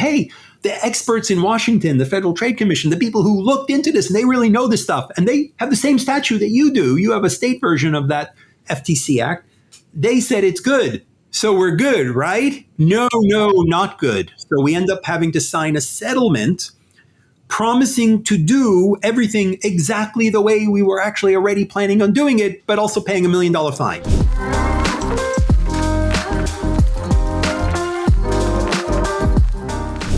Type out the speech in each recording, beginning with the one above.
hey, the experts in Washington, the Federal Trade Commission, the people who looked into this, and they really know this stuff, and they have the same statute that you do. You have a state version of that FTC Act. They said it's good. So we're good, right? No, not good. So we end up having to sign a settlement promising to do everything exactly the way we were actually already planning on doing it, but also paying $1 million fine.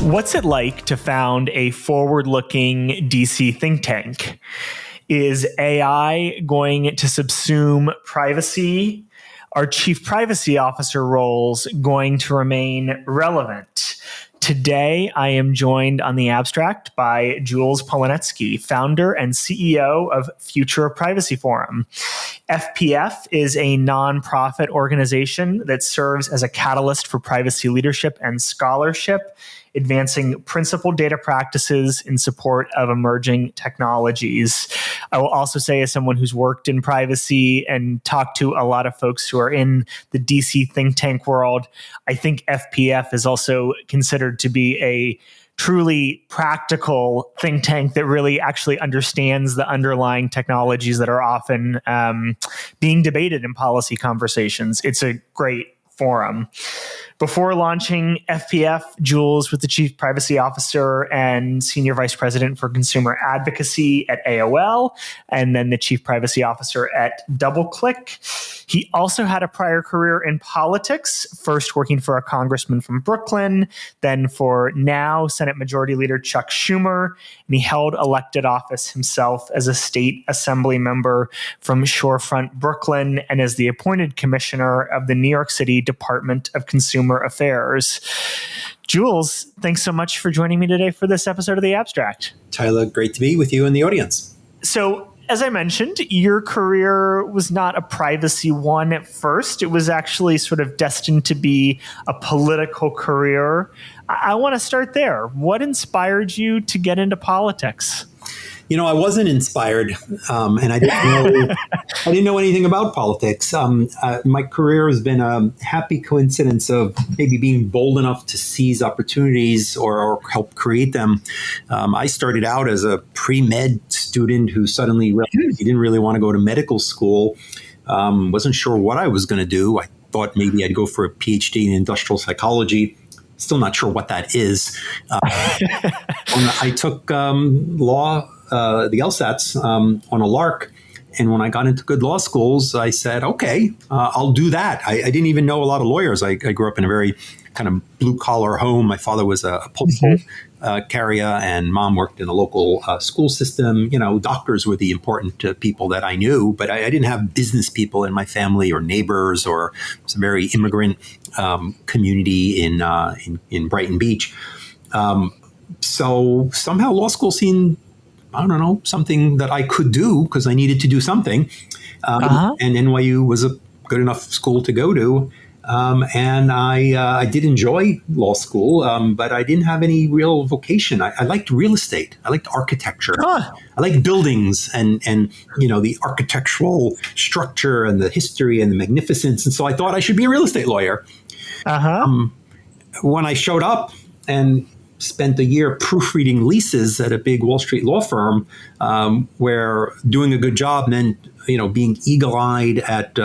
What's it like to found a forward-looking DC think tank? Is AI going to subsume privacy? Are chief privacy officer roles going to remain relevant? Today, I am joined on the abstract by Jules Polonetsky, founder and CEO of Future of Privacy Forum. FPF is a nonprofit organization that serves as a catalyst for privacy leadership and scholarship, advancing principled data practices in support of emerging technologies. I will also say, as someone who's worked in privacy and talked to a lot of folks who are in the DC think tank world, I think FPF is also considered to be a truly practical think tank that really actually understands the underlying technologies that are often being debated in policy conversations. It's a great forum. Before launching FPF, Jules was the Chief Privacy Officer and Senior Vice President for Consumer Advocacy at AOL, and then the Chief Privacy Officer at DoubleClick. He also had a prior career in politics, first working for a congressman from Brooklyn, then for now Senate Majority Leader Chuck Schumer, and he held elected office himself as a state assembly member from Shorefront, Brooklyn, and as the appointed commissioner of the New York City Department of Consumer Affairs. Jules, thanks so much for joining me today for this episode of The Abstract. Tyler, great to be with you and the audience. So, as I mentioned, your career was not a privacy one at first. It was actually sort of destined to be a political career. I want to start there. What inspired you to get into politics? You know, I wasn't inspired, and I didn't know anything about politics. My career has been a happy coincidence of maybe being bold enough to seize opportunities or help create them. I started out as a pre-med student who suddenly realized he didn't really want to go to medical school. Wasn't sure what I was going to do. I thought maybe I'd go for a PhD in industrial psychology. Still not sure what that is. I took law. The LSATs on a lark. And when I got into good law schools, I said, okay, I'll do that. I didn't even know a lot of lawyers. I grew up in a very kind of blue collar home. My father was a postal carrier and mom worked in the local school system. You know, doctors were the important people that I knew, but I didn't have business people in my family or neighbors, or it's a very immigrant community in Brighton Beach. So somehow law school seemed, I don't know, something that I could do because I needed to do something. And NYU was a good enough school to go to. And I did enjoy law school, but I didn't have any real vocation. I liked real estate. I liked architecture. I liked buildings and you know, the architectural structure and the history and the magnificence. And so I thought I should be a real estate lawyer. When I showed up and spent a year proofreading leases at a big Wall Street law firm, where doing a good job meant, you know, being eagle-eyed at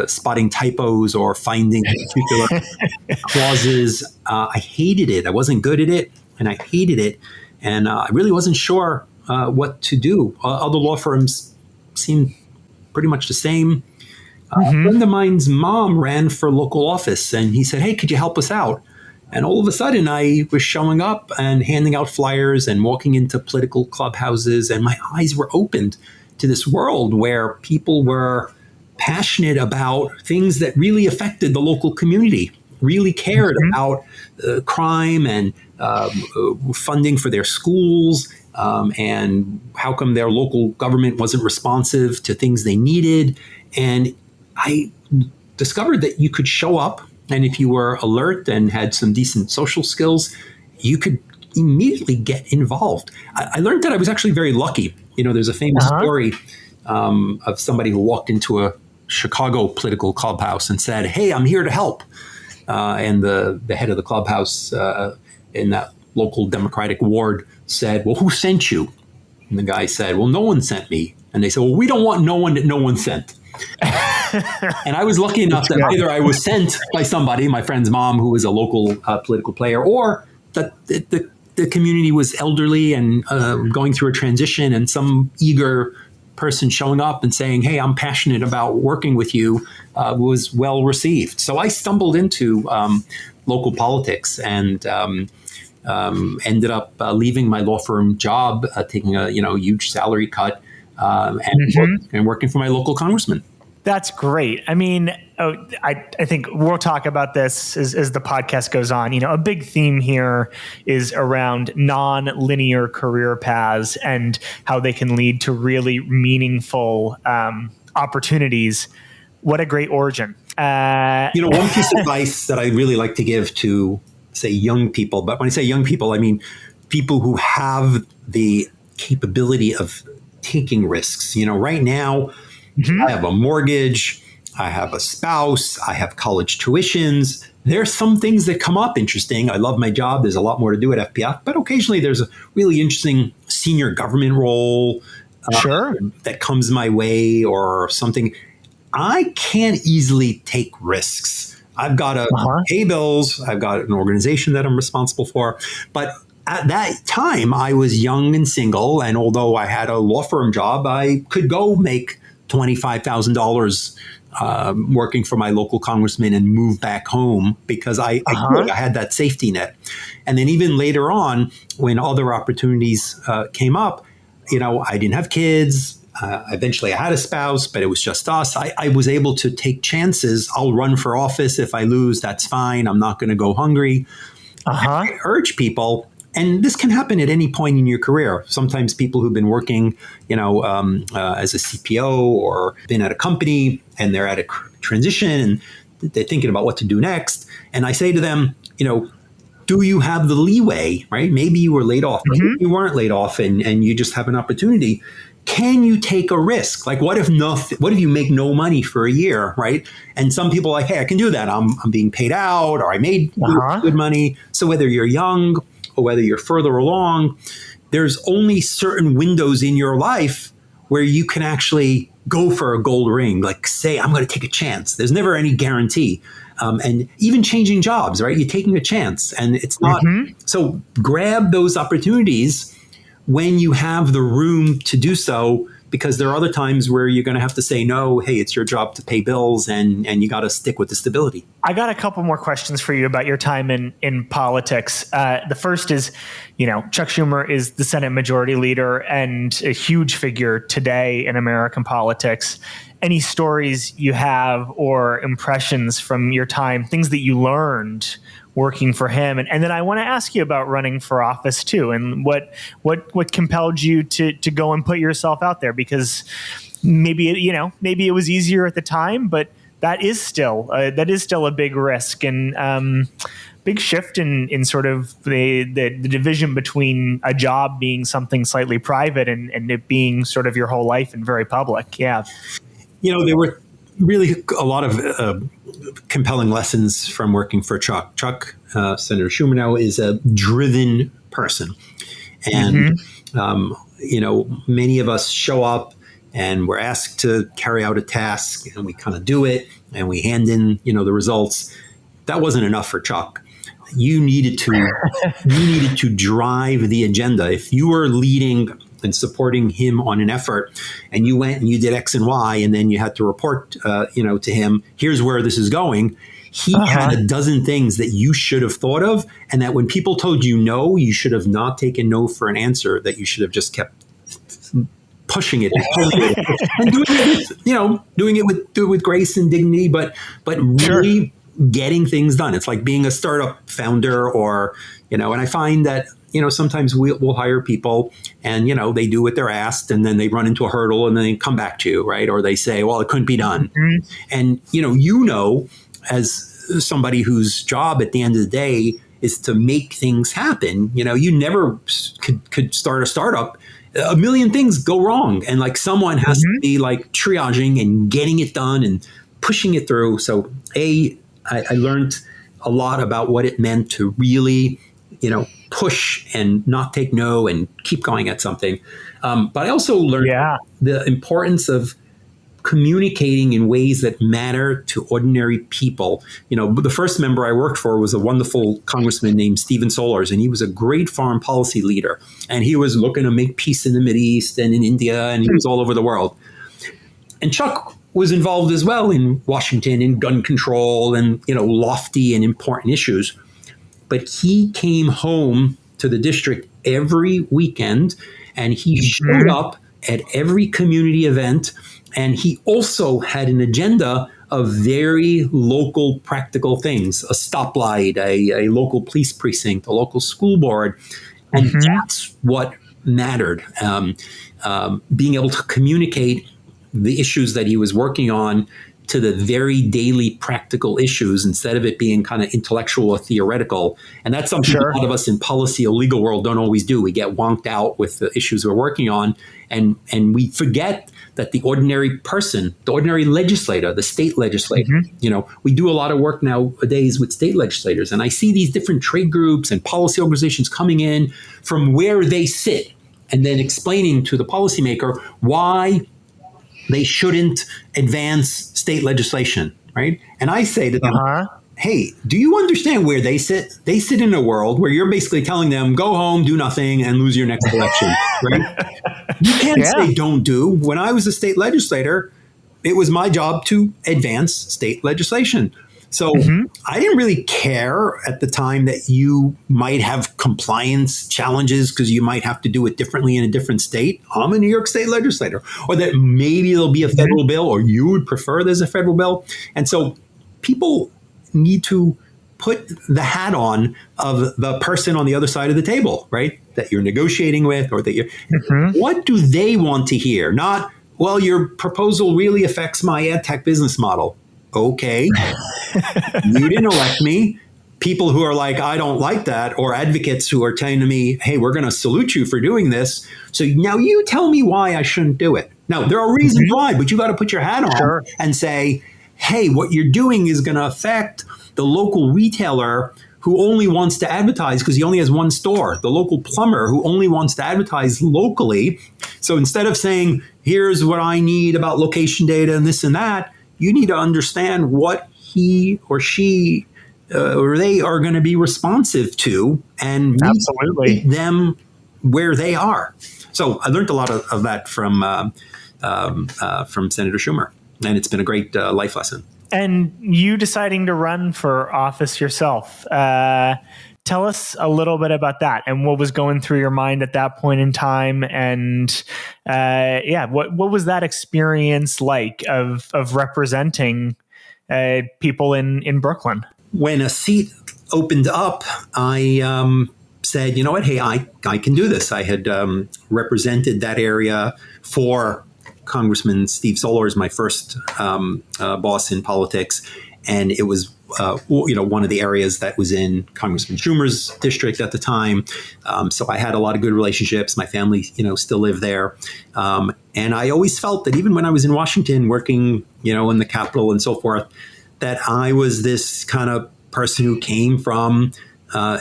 spotting typos or finding particular clauses. I hated it. I wasn't good at it, and I hated it. And I really wasn't sure what to do. Other law firms seemed pretty much the same. A friend of mine's mom ran for local office, and he said, hey, could you help us out? And all of a sudden, I was showing up and handing out flyers and walking into political clubhouses, and my eyes were opened to this world where people were passionate about things that really affected the local community, really cared about crime and funding for their schools, and how come their local government wasn't responsive to things they needed. And I discovered that you could show up, and if you were alert and had some decent social skills, you could immediately get involved. I learned that I was actually very lucky. You know, there's a famous story of somebody who walked into a Chicago political clubhouse and said, hey, I'm here to help. And the head of the clubhouse in that local Democratic ward said, well, who sent you? And the guy said, well, no one sent me. And they said, well, we don't want no one that no one sent. And I was lucky enough that either I was sent by somebody, my friend's mom, who was a local political player, or that the community was elderly and going through a transition, and some eager person showing up and saying, hey, I'm passionate about working with you, was well received. So I stumbled into local politics and ended up leaving my law firm job, taking a huge salary cut, and working for my local congressman. That's great. I mean, I think we'll talk about this as the podcast goes on. A big theme here is around non-linear career paths and how they can lead to really meaningful opportunities. What a great origin. One piece of advice that I really like to give to, say, young people, but when I say young people, I mean people who have the capability of taking risks. Right now, I have a mortgage, I have a spouse, I have college tuitions. There's some things that come up interesting. I love my job. There's a lot more to do at FPF, but occasionally there's a really interesting senior government role that comes my way or something. I can't easily take risks. I've got to pay bills. I've got an organization that I'm responsible for. But at that time, I was young and single. And although I had a law firm job, I could go make $25,000 working for my local congressman and move back home because I had that safety net. And then even later on, when other opportunities came up, I didn't have kids. Eventually I had a spouse, but it was just us. I was able to take chances. I'll run for office. If I lose, that's fine. I'm not going to go hungry. I urge people, and this can happen at any point in your career. Sometimes people who've been working, as a CPO or been at a company and they're at a transition and they're thinking about what to do next. And I say to them, do you have the leeway, right? Maybe you were laid off, maybe you weren't laid off and you just have an opportunity. Can you take a risk? Like, what if you make no money for a year, right? And some people are like, hey, I can do that. I'm being paid out, or I made good money. So whether you're young or whether you're further along, there's only certain windows in your life where you can actually go for a gold ring, like say, I'm going to take a chance. There's never any guarantee. And even changing jobs, right? You're taking a chance and it's not. So grab those opportunities when you have the room to do so, because there are other times where you're going to have to say, no, hey, it's your job to pay bills and you got to stick with the stability. I got a couple more questions for you about your time in politics. The first is, Chuck Schumer is the Senate Majority Leader and a huge figure today in American politics. Any stories you have or impressions from your time, things that you learned working for him? And then I want to ask you about running for office too, and what compelled you to go and put yourself out there, because maybe it was easier at the time, but that is still a big risk and big shift in sort of the division between a job being something slightly private and it being sort of your whole life and very public. Yeah. There were really a lot of compelling lessons from working for Chuck. Chuck, Senator Schumer now, is a driven person. And, many of us show up and we're asked to carry out a task and we kind of do it and we hand in, the results. That wasn't enough for Chuck. You needed to drive the agenda. If you were leading and supporting him on an effort and you went and you did X and Y and then you had to report, to him, here's where this is going. He had a dozen things that you should have thought of, and that when people told you no, you should have not taken no for an answer, that you should have just kept pushing it and doing it with grace and dignity, but really getting things done. It's like being a startup founder or, and I find that, sometimes we'll hire people and, they do what they're asked and then they run into a hurdle and then they come back to you, right? Or they say, well, it couldn't be done. And, as somebody whose job at the end of the day is to make things happen, you never could start a startup. A million things go wrong. And like someone has to be like triaging and getting it done and pushing it through. So I learned a lot about what it meant to really push and not take no and keep going at something. But I also learned the importance of communicating in ways that matter to ordinary people. The first member I worked for was a wonderful congressman named Stephen Solars, and he was a great foreign policy leader. And he was looking to make peace in the Mideast and in India, and he was all over the world. And Chuck was involved as well in Washington in gun control and, lofty and important issues. But he came home to the district every weekend, and he showed up at every community event. And he also had an agenda of very local practical things, a stoplight, a local police precinct, a local school board. And that's what mattered. Being able to communicate the issues that he was working on to the very daily practical issues instead of it being kind of intellectual or theoretical. And that's something a lot of us in policy or legal world don't always do. We get wonked out with the issues we're working on, and we forget that the ordinary person, the ordinary legislator, the state legislator, we do a lot of work nowadays with state legislators. And I see these different trade groups and policy organizations coming in from where they sit and then explaining to the policymaker why they shouldn't advance state legislation, right? And I say to them, hey, do you understand where they sit? They sit in a world where you're basically telling them, go home, do nothing, and lose your next election, right? You can't say don't do. When I was a state legislator, it was my job to advance state legislation. So I didn't really care at the time that you might have compliance challenges because you might have to do it differently in a different state. I'm a New York State legislator. Or that maybe there'll be a federal bill, or you would prefer there's a federal bill. And so people need to put the hat on of the person on the other side of the table, right? That you're negotiating with, or that you're, what do they want to hear? Not, well, your proposal really affects my ad tech business model. Okay. You didn't elect me. People who are like, I don't like that, or advocates who are telling me, hey, we're going to salute you for doing this. So now you tell me why I shouldn't do it. Now, there are reasons why, but you got to put your hat on and say, hey, what you're doing is going to affect the local retailer who only wants to advertise because he only has one store, the local plumber who only wants to advertise locally. So instead of saying, here's what I need about location data and this and that, you need to understand what he or she or they are going to be responsive to and meet them where they are. So I learned a lot of that from Senator Schumer, and it's been a great life lesson. And you deciding to run for office yourself, tell us a little bit about that and what was going through your mind at that point in time. And what was that experience like of representing people in Brooklyn? When a seat opened up, I said, you know what, hey, I can do this. I had represented that area for Congressman Steve Solars, my first boss in politics. And it was, one of the areas that was in Congressman Schumer's district at the time. So I had a lot of good relationships. My family, still lived there. And I always felt that even when I was in Washington working, in the Capitol and so forth, that I was this kind of person who came from, a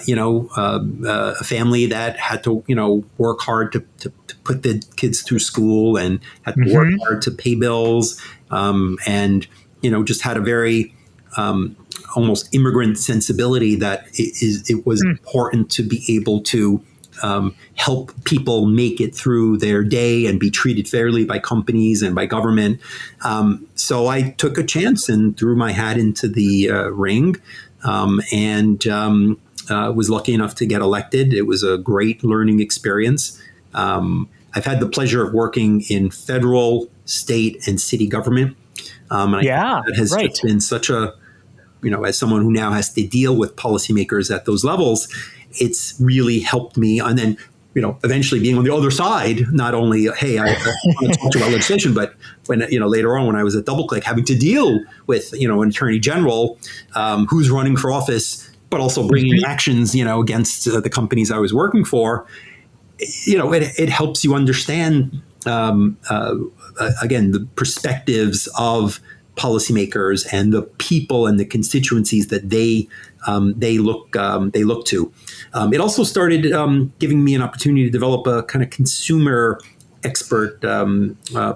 family that had to, work hard to put the kids through school and had to work hard to pay bills, and, just had a very almost immigrant sensibility that it was important to be able to help people make it through their day and be treated fairly by companies and by government. So I took a chance and threw my hat into the ring, and was lucky enough to get elected. It was a great learning experience. I've had the pleasure of working in federal, state, and city government. That has just been such a, as someone who now has to deal with policymakers at those levels, it's really helped me. And then, eventually being on the other side, not only, hey, I want to talk to you about legislation, but when, later on when I was at DoubleClick, having to deal with, an attorney general who's running for office, but also bringing actions, against the companies I was working for, it helps you understand, again, the perspectives of policymakers and the people and the constituencies that they look to. It also started giving me an opportunity to develop a kind of consumer expert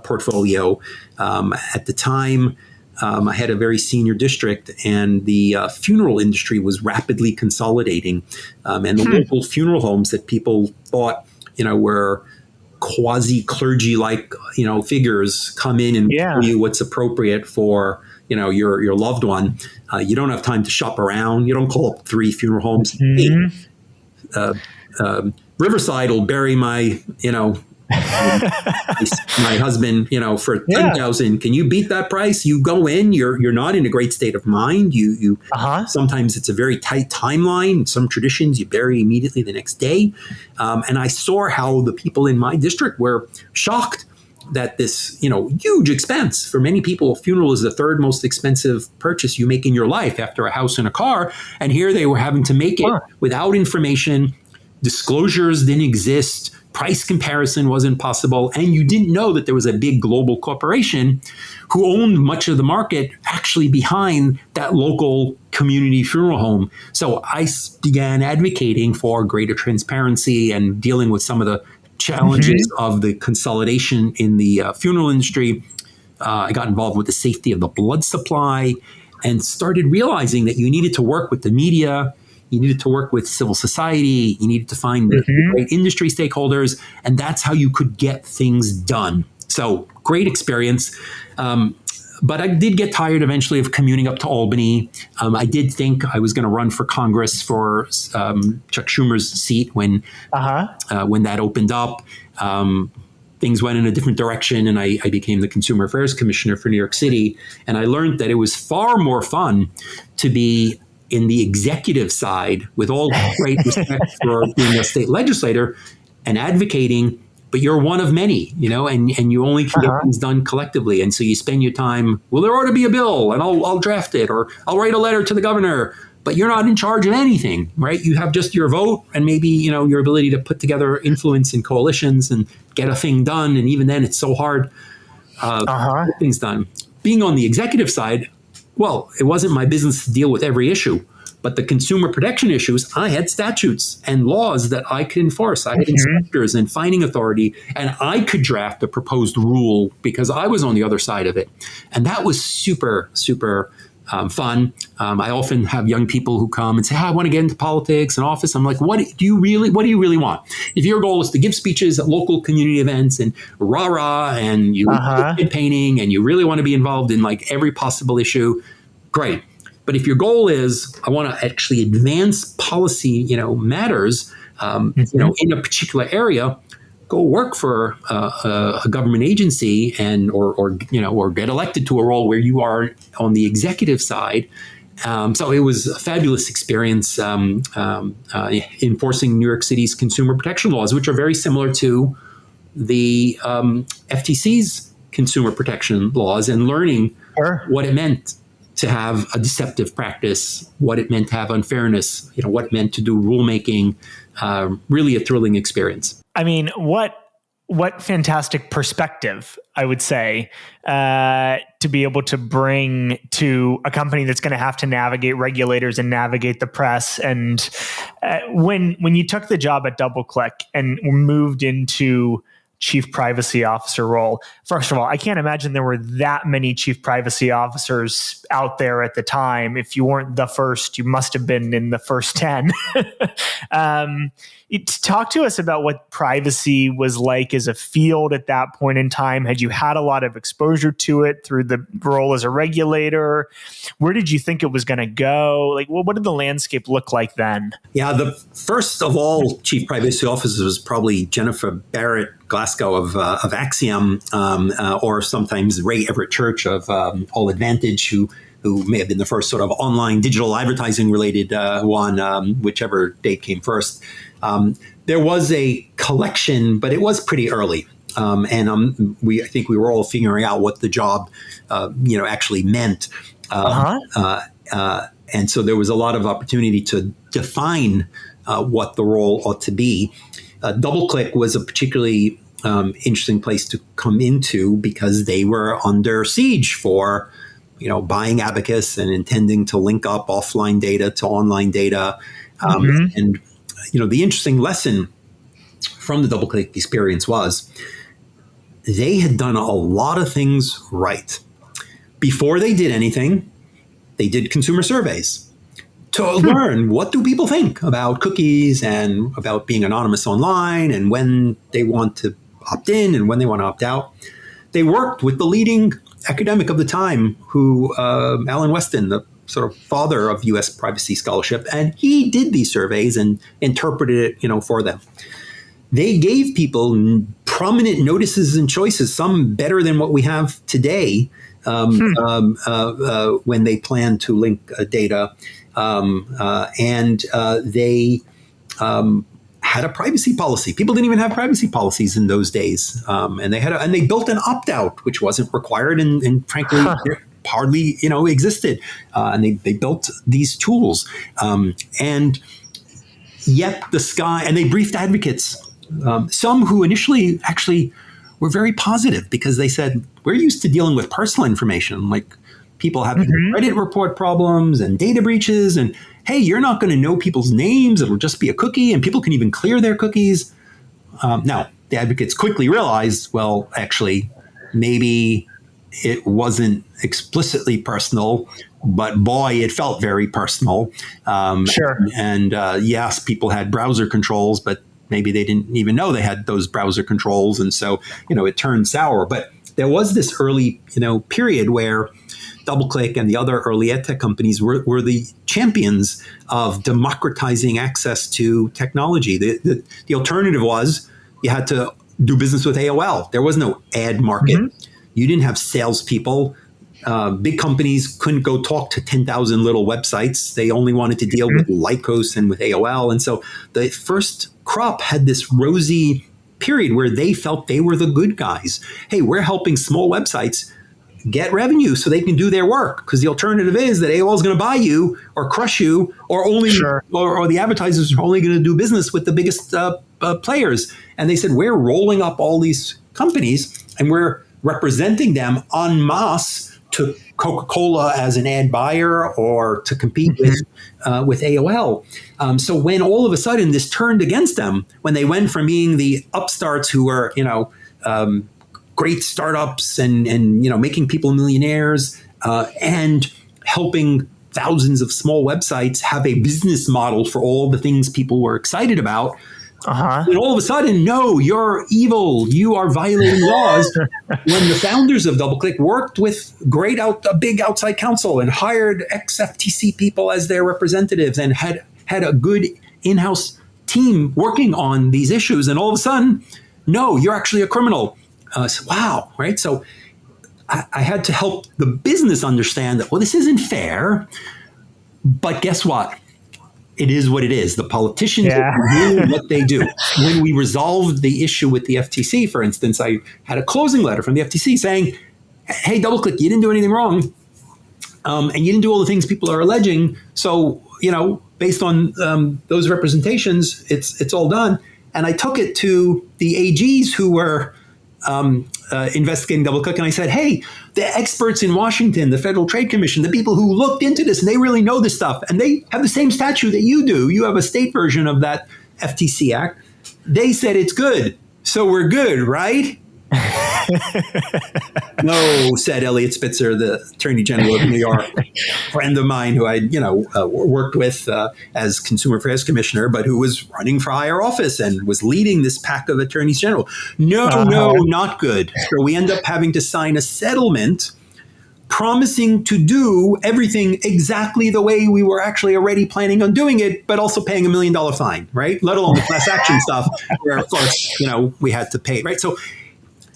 portfolio. At the time, I had a very senior district, and the funeral industry was rapidly consolidating. And the local funeral homes that people thought, were quasi-clergy-like, figures come in and tell you what's appropriate for, your loved one. You don't have time to shop around. You don't call up 3 funeral homes. Hey, Riverside will bury my, my husband, for 10,000. Can you beat that price? You go in, you're not in a great state of mind. You sometimes it's a very tight timeline. Some traditions you bury immediately the next day. And I saw how the people in my district were shocked that this, huge expense. For many people, a funeral is the 3rd most expensive purchase you make in your life after a house and a car. And here they were having to make it without information. Disclosures didn't exist. Price comparison wasn't possible. And you didn't know that there was a big global corporation who owned much of the market actually behind that local community funeral home. So I began advocating for greater transparency and dealing with some of the challenges of the consolidation in the funeral industry. I got involved with the safety of the blood supply and started realizing that you needed to work with the media. You needed to work with civil society. You needed to find the great industry stakeholders. And that's how you could get things done. So great experience. But I did get tired eventually of commuting up to Albany. I did think I was going to run for Congress for Chuck Schumer's seat when that opened up. Things went in a different direction, and I became the Consumer Affairs Commissioner for New York City. And I learned that it was far more fun to be in the executive side, with all great respect for being a state legislator and advocating, but you're one of many, and you only can get things done collectively. And so you spend your time, well, there ought to be a bill and I'll draft it, or I'll write a letter to the governor, but you're not in charge of anything, right? You have just your vote and maybe, your ability to put together influence in coalitions and get a thing done. And even then it's so hard to get things done. Being on the executive side, well, it wasn't my business to deal with every issue, but the consumer protection issues, I had statutes and laws that I could enforce. I had inspectors and fining authority, and I could draft a proposed rule because I was on the other side of it. And that was super, super fun. I often have young people who come and say, I want to get into politics and office. I'm like, what do you really want? If your goal is to give speeches at local community events and rah-rah, and you campaigning and you really want to be involved in like every possible issue, great. But if your goal is, I want to actually advance policy, matters, in a particular area, go work for a government agency or get elected to a role where you are on the executive side. So it was a fabulous experience enforcing New York City's consumer protection laws, which are very similar to the FTC's consumer protection laws, and learning what it meant to have a deceptive practice, what it meant to have unfairness, what it meant to do rulemaking. Really a thrilling experience. I mean, what fantastic perspective, I would say, to be able to bring to a company that's going to have to navigate regulators and navigate the press. And when you took the job at DoubleClick and moved into chief privacy officer role, first of all, I can't imagine there were that many chief privacy officers out there at the time. If you weren't the first, you must have been in the first 10. Talk to us about what privacy was like as a field at that point in time. Had you had a lot of exposure to it through the role as a regulator? Where did you think it was going to go? Like, what did the landscape look like then? Yeah, the first of all chief privacy officers was probably Jennifer Barrett Glasgow of Axiom, or sometimes Ray Everett Church of All Advantage, who may have been the first sort of online digital advertising related one, whichever date came first. There was a collection, but it was pretty early. And I think we were all figuring out what the job, actually meant. And so there was a lot of opportunity to define what the role ought to be. DoubleClick was a particularly interesting place to come into because they were under siege for buying Abacus and intending to link up offline data to online data. And, the interesting lesson from the DoubleClick experience was they had done a lot of things right. Before they did anything, they did consumer surveys to learn what do people think about cookies and about being anonymous online and when they want to opt in and when they want to opt out. They worked with the leading academic of the time, Alan Weston, the sort of father of U.S. privacy scholarship, and he did these surveys and interpreted it, for them. They gave people prominent notices and choices, some better than what we have today, when they plan to link data, and they had a privacy policy. People didn't even have privacy policies in those days, and they built an opt-out, which wasn't required, and frankly, hardly existed. And they built these tools, and yet and they briefed advocates, some who initially actually were very positive because they said, we're used to dealing with personal information, like people having credit report problems and data breaches, and hey, you're not going to know people's names. It'll just be a cookie, and people can even clear their cookies. Now, the advocates quickly realized, well, actually, maybe it wasn't explicitly personal, but boy, it felt very personal. Sure. And yes, people had browser controls, but maybe they didn't even know they had those browser controls. And so, it turned sour. But there was this early, period where DoubleClick and the other early ed tech companies were the champions of democratizing access to technology. The alternative was you had to do business with AOL. There was no ad market. You didn't have salespeople. Big companies couldn't go talk to 10,000 little websites. They only wanted to deal with Lycos and with AOL. And so the first crop had this rosy period where they felt they were the good guys. Hey, we're helping small websites get revenue so they can do their work, because the alternative is that AOL is going to buy you or crush you, or only or the advertisers are only going to do business with the biggest players. And they said, we're rolling up all these companies and we're representing them en masse to Coca-Cola as an ad buyer or to compete with AOL. So when all of a sudden this turned against them, when they went from being the upstarts who were, great startups and making people millionaires and helping thousands of small websites have a business model for all the things people were excited about. And all of a sudden, no, you're evil. You are violating laws. When the founders of DoubleClick worked with a big outside counsel and hired ex-FTC people as their representatives and had a good in-house team working on these issues, and all of a sudden, no, you're actually a criminal. So, wow, right? So I had to help the business understand that, well, this isn't fair, but guess what? It is what it is. The politicians do what they do. When we resolved the issue with the FTC, for instance, I had a closing letter from the FTC saying, hey, DoubleClick, you didn't do anything wrong. And you didn't do all the things people are alleging. So, based on those representations, it's all done. And I took it to the AGs who were investigating DoubleClick, and I said, hey, the experts in Washington, the Federal Trade Commission, the people who looked into this, and they really know this stuff, and they have the same statute that you do. You have a state version of that FTC Act. They said it's good, so we're good, right? No, said Elliot Spitzer, the Attorney General of New York, friend of mine who I, worked with as Consumer Affairs Commissioner, but who was running for higher office and was leading this pack of attorneys general. No, not good. So we end up having to sign a settlement promising to do everything exactly the way we were actually already planning on doing it, but also paying $1 million fine, right? Let alone the class action stuff where, of course, we had to pay, right? So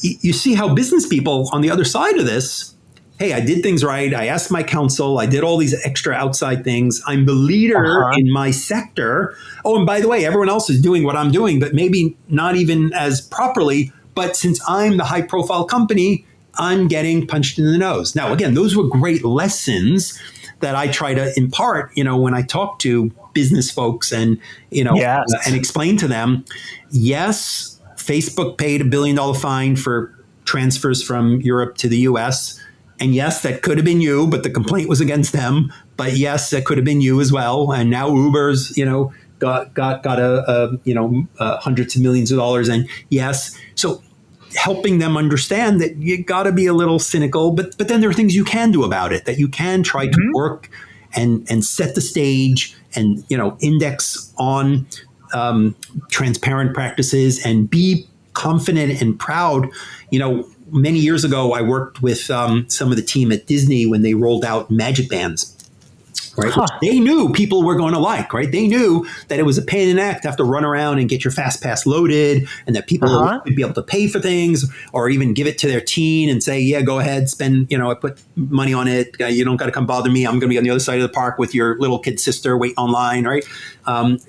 you see how business people on the other side of this, hey, I did things right. I asked my counsel. I did all these extra outside things. I'm the leader in my sector. Oh, and by the way, everyone else is doing what I'm doing, but maybe not even as properly. But since I'm the high profile company, I'm getting punched in the nose. Now, again, those were great lessons that I try to impart, when I talk to business folks and, and explain to them, yes, Facebook paid $1 billion fine for transfers from Europe to the US. And yes, that could have been you, but the complaint was against them. But yes, that could have been you as well. And now Uber's, got hundreds of millions of dollars. And yes, so helping them understand that you got to be a little cynical, but then there are things you can do about it, that you can try to work and set the stage and, index on transparent practices and be confident and proud. Many years ago, I worked with some of the team at Disney when they rolled out magic bands. Right, which they knew people were going to like. Right, they knew that it was a pain in the neck to have to run around and get your fast pass loaded, and that people would be able to pay for things or even give it to their teen and say, "Yeah, go ahead, spend. I put money on it. You don't got to come bother me. I'm going to be on the other side of the park with your little kid sister waiting online." Right, but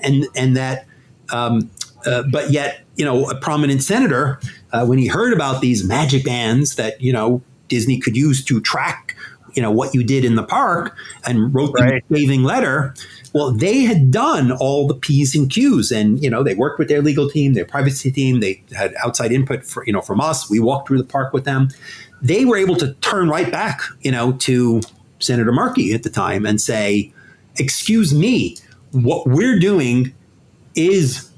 yet, a prominent senator, when he heard about these magic bands that Disney could use to track what you did in the park, and wrote the scathing letter. Well, they had done all the P's and Q's, and they worked with their legal team, their privacy team. They had outside input from us. We walked through the park with them. They were able to turn right back, to Senator Markey at the time and say, "Excuse me, what we're doing is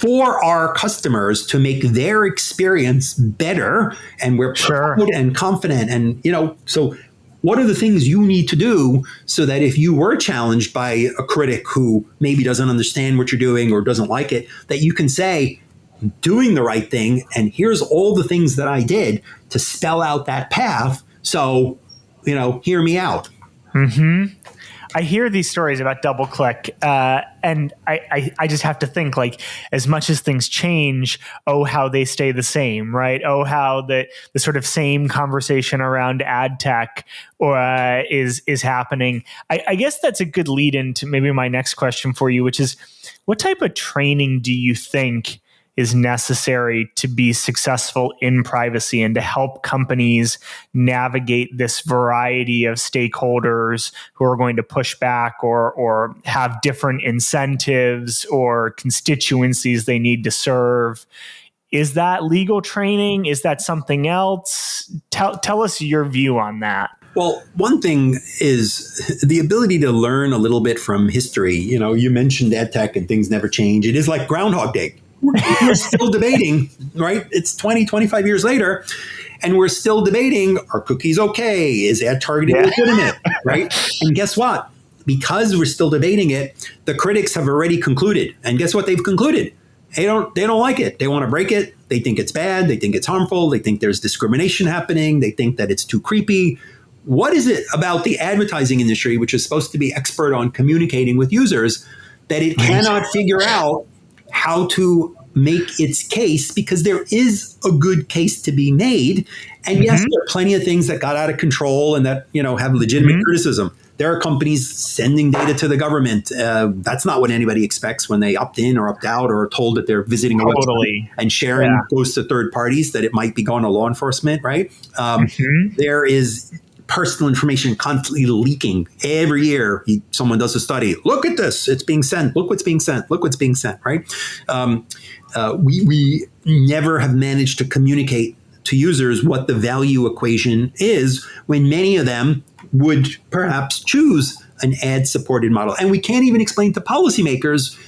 for our customers to make their experience better, and we're proud and confident, and so." What are the things you need to do so that if you were challenged by a critic who maybe doesn't understand what you're doing or doesn't like it, that you can say, doing the right thing, and here's all the things that I did to spell out that path. So, hear me out. Mm-hmm. I hear these stories about DoubleClick, and I just have to think, like, as much as things change, how they stay the same, right? How the sort of same conversation around ad tech is happening. I guess that's a good lead into maybe my next question for you, which is, what type of training do you think is necessary to be successful in privacy and to help companies navigate this variety of stakeholders who are going to push back or have different incentives or constituencies they need to serve? Is that legal training? Is that something else? Tell us your view on that. Well, one thing is the ability to learn a little bit from history. You mentioned ad tech and things never change. It is like Groundhog Day. We're still debating, right? It's 20, 25 years later, and we're still debating, are cookies okay? Is ad targeting legitimate, right? And guess what? Because we're still debating it, the critics have already concluded. And guess what they've concluded? They don't like it. They want to break it. They think it's bad. They think it's harmful. They think there's discrimination happening. They think that it's too creepy. What is it about the advertising industry, which is supposed to be expert on communicating with users, that it cannot figure out how to make its case? Because there is a good case to be made. And yes, there are plenty of things that got out of control and that, have legitimate criticism. There are companies sending data to the government. That's not what anybody expects when they opt in or opt out or are told that they're visiting a website and sharing goes to third parties, that it might be going to law enforcement, right? There is personal information constantly leaking. Every year, someone does a study. Look at this. It's being sent. Look what's being sent. Look what's being sent, right? We never have managed to communicate to users what the value equation is when many of them would perhaps choose an ad-supported model. And we can't even explain to policymakers,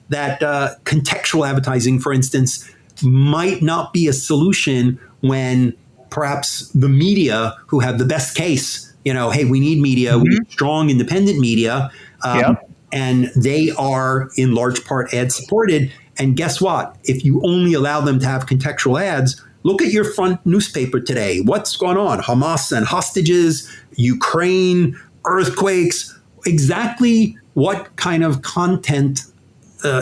that contextual advertising, for instance, might not be a solution when perhaps the media, who have the best case, hey, we need media, we need strong independent media, and they are in large part ad supported. And guess what? If you only allow them to have contextual ads, look at your front newspaper today. What's going on? Hamas and hostages, Ukraine, earthquakes. Exactly what kind of content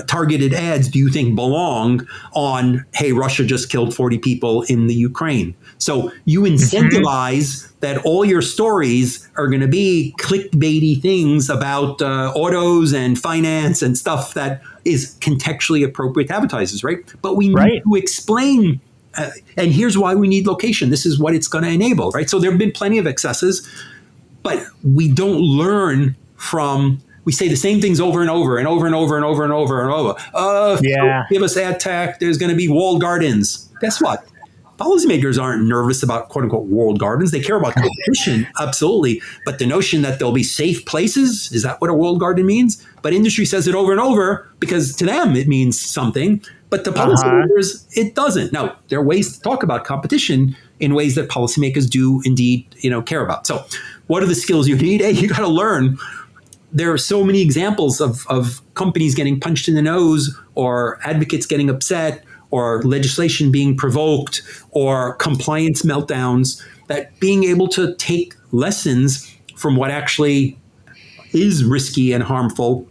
targeted ads do you think belong on, hey, Russia just killed 40 people in the Ukraine? So you incentivize that all your stories are going to be clickbaity things about autos and finance and stuff that is contextually appropriate to advertisers, right? But we need to explain, and here's why we need location. This is what it's going to enable, right? So there have been plenty of excesses, but we don't learn from. We say the same things over and over and over and over and over and over and over. Give us ad tech. There's going to be walled gardens. Guess what? Policymakers aren't nervous about quote unquote walled gardens. They care about competition, absolutely. But the notion that there'll be safe places, is that what a walled garden means? But industry says it over and over because to them it means something. But to policymakers, it doesn't. Now, there are ways to talk about competition in ways that policymakers do indeed, care about. So what are the skills you need? You got to learn. There are so many examples of companies getting punched in the nose or advocates getting upset or legislation being provoked or compliance meltdowns, that being able to take lessons from what actually is risky and harmful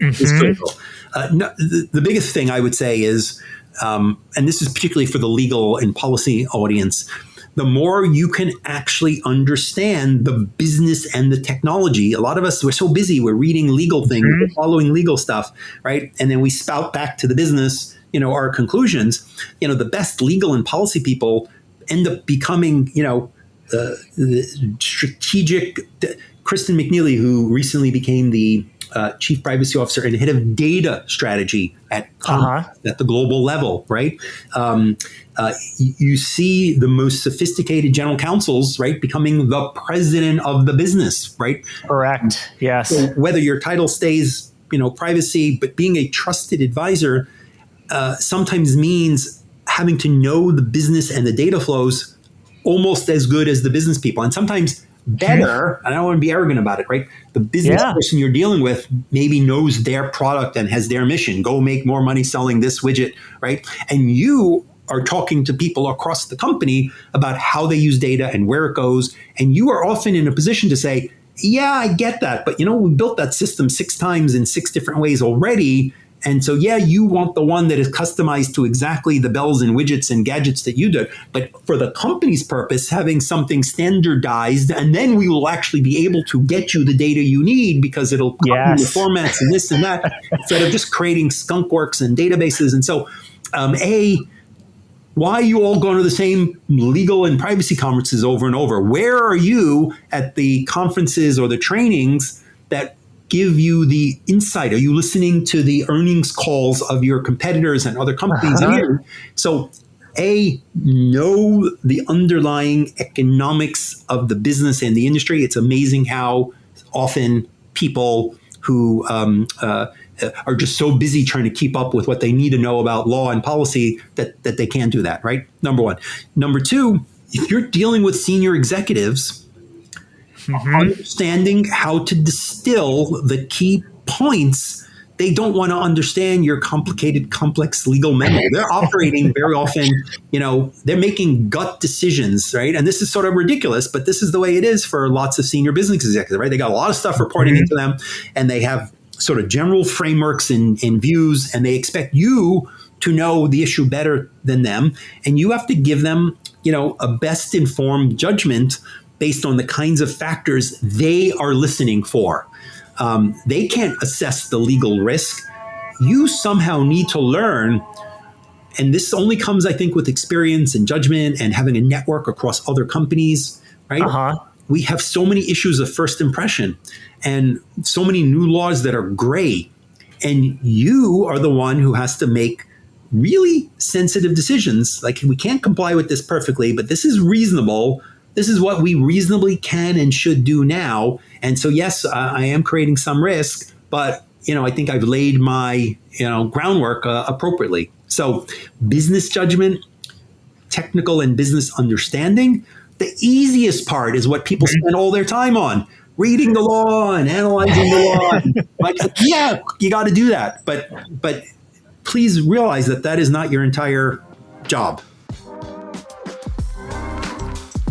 is critical. The biggest thing I would say is, and this is particularly for the legal and policy audience, the more you can actually understand the business and the technology. A lot of us, we're so busy, we're reading legal things, we're following legal stuff, right? And then we spout back to the business, our conclusions. The best legal and policy people end up becoming, the strategic. Kristen McNeely, who recently became the chief privacy officer and head of data strategy at the global level, right? You see the most sophisticated general counsels, right, becoming the president of the business, right? Correct. Yes. So whether your title stays, privacy, but being a trusted advisor sometimes means having to know the business and the data flows almost as good as the business people, and sometimes better. And I don't want to be arrogant about it, right? The business person you're dealing with maybe knows their product and has their mission. Go make more money selling this widget, right? And you are talking to people across the company about how they use data and where it goes. And you are often in a position to say, yeah, I get that. But, we built that system 6 times in 6 different ways already. And so, you want the one that is customized to exactly the bells and widgets and gadgets that you do. But for the company's purpose, having something standardized, and then we will actually be able to get you the data you need because it'll come in the formats and this and that, instead of just creating skunkworks and databases. And so, why are you all going to the same legal and privacy conferences over and over? Where are you at the conferences or the trainings that give you the insight? Are you listening to the earnings calls of your competitors and other companies? So, know the underlying economics of the business and the industry. It's amazing how often people who are just so busy trying to keep up with what they need to know about law and policy that they can't do that, right? Number one. Number two, if you're dealing with senior executives, understanding how to distill the key points, they don't want to understand your complicated, complex legal memo. They're operating very often, they're making gut decisions, right? And this is sort of ridiculous, but this is the way it is for lots of senior business executives, right? They got a lot of stuff reporting into them, and they have sort of general frameworks and views, and they expect you to know the issue better than them. And you have to give them, a best informed judgment based on the kinds of factors they are listening for. They can't assess the legal risk. You somehow need to learn, and this only comes, I think, with experience and judgment and having a network across other companies, right? We have so many issues of first impression and so many new laws that are gray. And you are the one who has to make really sensitive decisions. Like, we can't comply with this perfectly, but this is reasonable. This is what we reasonably can and should do now. And so, yes, I am creating some risk, but, I think I've laid my, groundwork appropriately. So business judgment, technical and business understanding. The easiest part is what people spend all their time on, reading the law and analyzing the law. Like, yeah, you got to do that. But please realize that is not your entire job.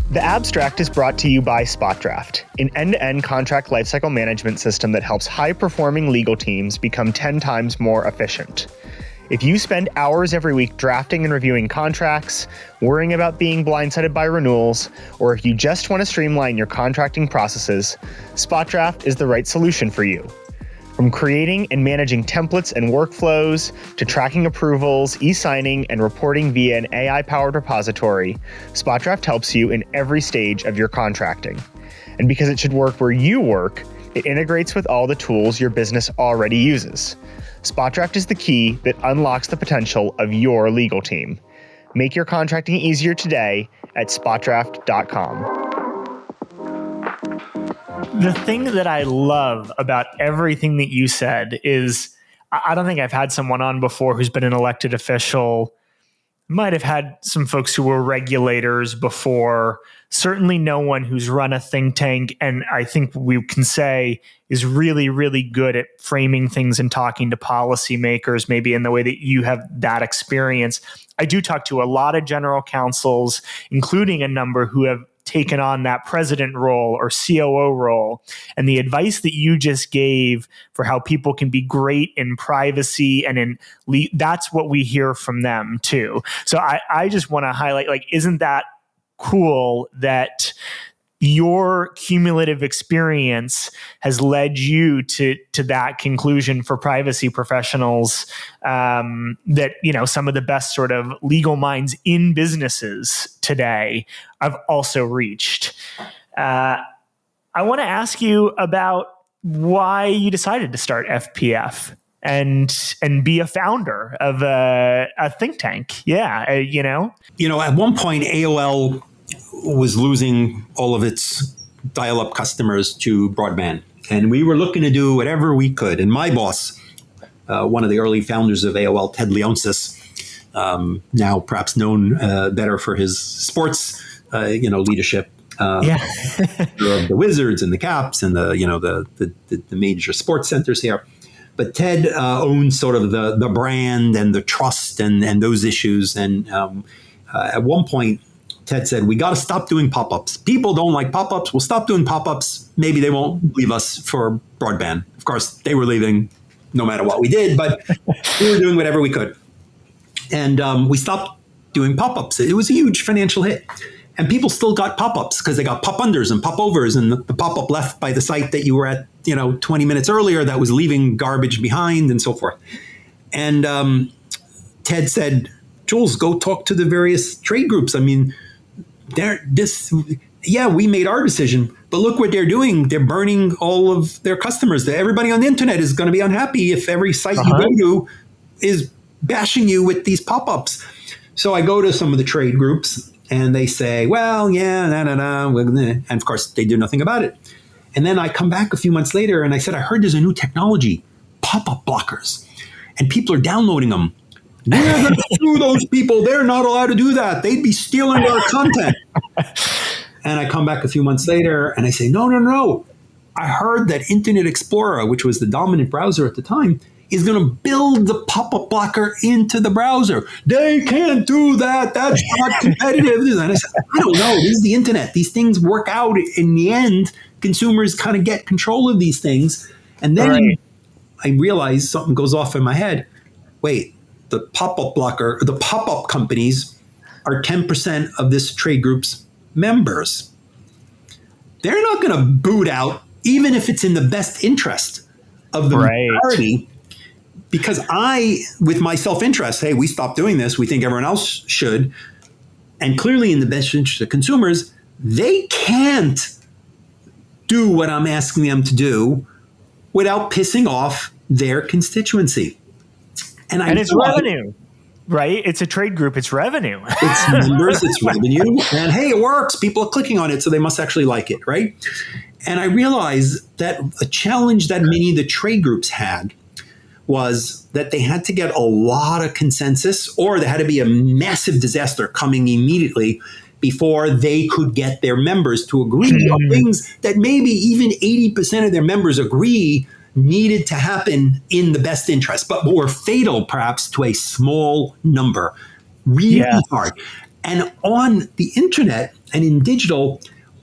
The Abstract is brought to you by SpotDraft, an end-to-end contract lifecycle management system that helps high-performing legal teams become 10 times more efficient. If you spend hours every week drafting and reviewing contracts, worrying about being blindsided by renewals, or if you just want to streamline your contracting processes, SpotDraft is the right solution for you. From creating and managing templates and workflows, to tracking approvals, e-signing, and reporting via an AI-powered repository, SpotDraft helps you in every stage of your contracting. And because it should work where you work, it integrates with all the tools your business already uses. SpotDraft is the key that unlocks the potential of your legal team. Make your contracting easier today at SpotDraft.com. The thing that I love about everything that you said is I don't think I've had someone on before who's been an elected official. Might have had some folks who were regulators before. Certainly no one who's run a think tank, and I think we can say is really, really good at framing things and talking to policymakers, maybe in the way that you have that experience. I do talk to a lot of general counsels, including a number who have taken on that president role or COO role. And the advice that you just gave for how people can be great in privacy and in that's what we hear from them too. So I just want to highlight, like, isn't that cool that your cumulative experience has led you to that conclusion for privacy professionals, that, you know, some of the best sort of legal minds in businesses today have also reached. I want to ask you about why you decided to start FPF and be a founder of a think tank. Yeah, at one point AOL was losing all of its dial-up customers to broadband, and we were looking to do whatever we could. And my boss, one of the early founders of AOL, Ted Leonsis, now perhaps known better for his sports, leadership. Of the Wizards and the Caps and the major sports centers here. But Ted owns sort of the brand and the trust and those issues. And at one point, Ted said, we got to stop doing pop-ups. People don't like pop-ups. We'll stop doing pop-ups. Maybe they won't leave us for broadband. Of course, they were leaving no matter what we did, but we were doing whatever we could. And we stopped doing pop-ups. It was a huge financial hit. And people still got pop-ups because they got pop-unders and pop-overs, and the pop-up left by the site that you were at, 20 minutes earlier that was leaving garbage behind and so forth. And Ted said, Jules, go talk to the various trade groups. I mean, we made our decision, but look what they're doing. They're burning all of their customers. Everybody on the internet is going to be unhappy if every site you go to is bashing you with these pop-ups. So I go to some of the trade groups and they say, well, yeah, and of course they do nothing about it. And then I come back a few months later and I said, I heard there's a new technology, pop-up blockers, and people are downloading them. We're going to sue those people. They're not allowed to do that. They'd be stealing our content. And I come back a few months later and I say, no. I heard that Internet Explorer, which was the dominant browser at the time, is going to build the pop-up blocker into the browser. They can't do that. That's not competitive. And I said, I don't know. This is the internet. These things work out in the end. Consumers kind of get control of these things. And then I realize something goes off in my head. Wait. The pop-up companies are 10% of this trade group's members. They're not going to boot out, even if it's in the best interest of the majority, because with my self-interest, hey, we stopped doing this. We think everyone else should. And clearly in the best interest of consumers, they can't do what I'm asking them to do without pissing off their constituency. And it's revenue, right? It's a trade group. It's revenue. It's numbers. It's revenue. And hey, it works. People are clicking on it, so they must actually like it, right? And I realized that a challenge that many of the trade groups had was that they had to get a lot of consensus, or there had to be a massive disaster coming immediately before they could get their members to agree on things that maybe even 80% of their members agree needed to happen in the best interest, but were fatal perhaps to a small number. Really hard. And on the internet and in digital,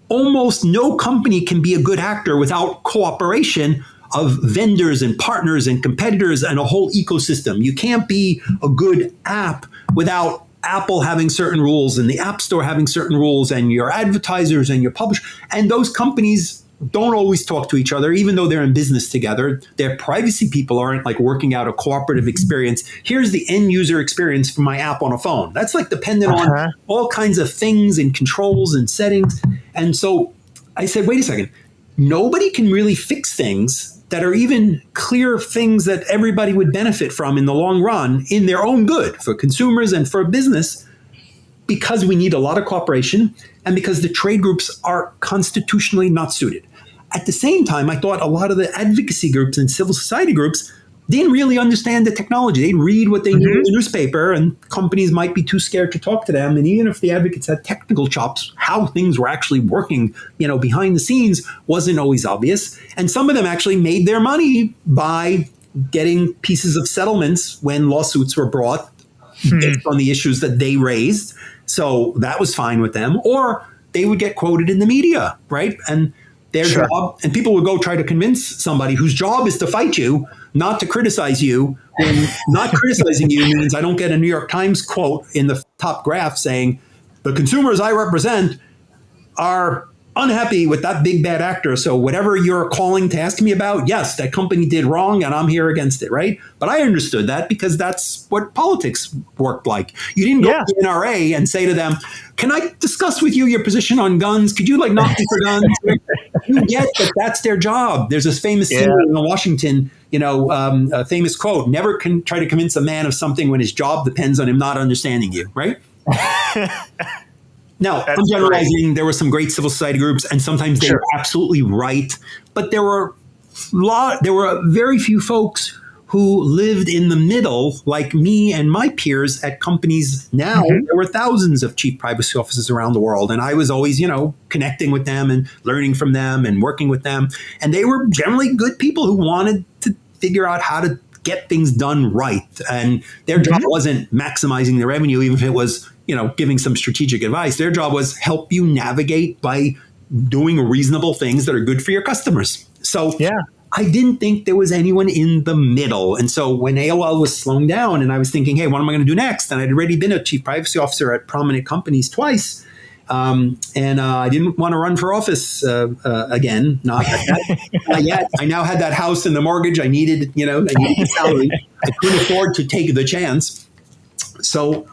almost no company can be a good actor without cooperation of vendors and partners and competitors and a whole ecosystem. You can't be a good app without Apple having certain rules and the App Store having certain rules and your advertisers and your publishers. And those companies don't always talk to each other, even though they're in business together. Their privacy people aren't like working out a cooperative experience. Here's the end user experience for my app on a phone. That's like dependent on all kinds of things and controls and settings. And so I said, wait a second, nobody can really fix things that are even clear things that everybody would benefit from in the long run in their own good for consumers and for business because we need a lot of cooperation and because the trade groups are constitutionally not suited. At the same time, I thought a lot of the advocacy groups and civil society groups didn't really understand the technology. They'd read what they knew in the newspaper, and companies might be too scared to talk to them. And even if the advocates had technical chops, how things were actually working, behind the scenes wasn't always obvious. And some of them actually made their money by getting pieces of settlements when lawsuits were brought based on the issues that they raised. So that was fine with them. Or they would get quoted in the media, right? And their job, and people would go try to convince somebody whose job is to fight you, not to criticize you, when not criticizing you means I don't get a New York Times quote in the top graph saying, the consumers I represent are unhappy with that big bad actor. So whatever you're calling to ask me about, yes, that company did wrong and I'm here against it, right? But I understood that because that's what politics worked like. You didn't go to the NRA and say to them, can I discuss with you your position on guns? Could you not be for guns? You get that that's their job. There's this famous scene in Washington, a famous quote, never can try to convince a man of something when his job depends on him not understanding you, right? Now, I'm generalizing. Great. There were some great civil society groups, and sometimes they were absolutely right. But there were very few folks who lived in the middle, like me and my peers at companies. Now there were thousands of chief privacy officers around the world, and I was always, connecting with them and learning from them and working with them. And they were generally good people who wanted to figure out how to get things done right. And their job wasn't maximizing the revenue, even if it was giving some strategic advice. Their job was help you navigate by doing reasonable things that are good for your customers. So I didn't think there was anyone in the middle. And so when AOL was slowing down and I was thinking, hey, what am I going to do next? And I'd already been a chief privacy officer at prominent companies twice. And I didn't want to run for office again. Not yet. I now had that house and the mortgage. I needed the salary. I couldn't afford to take the chance. So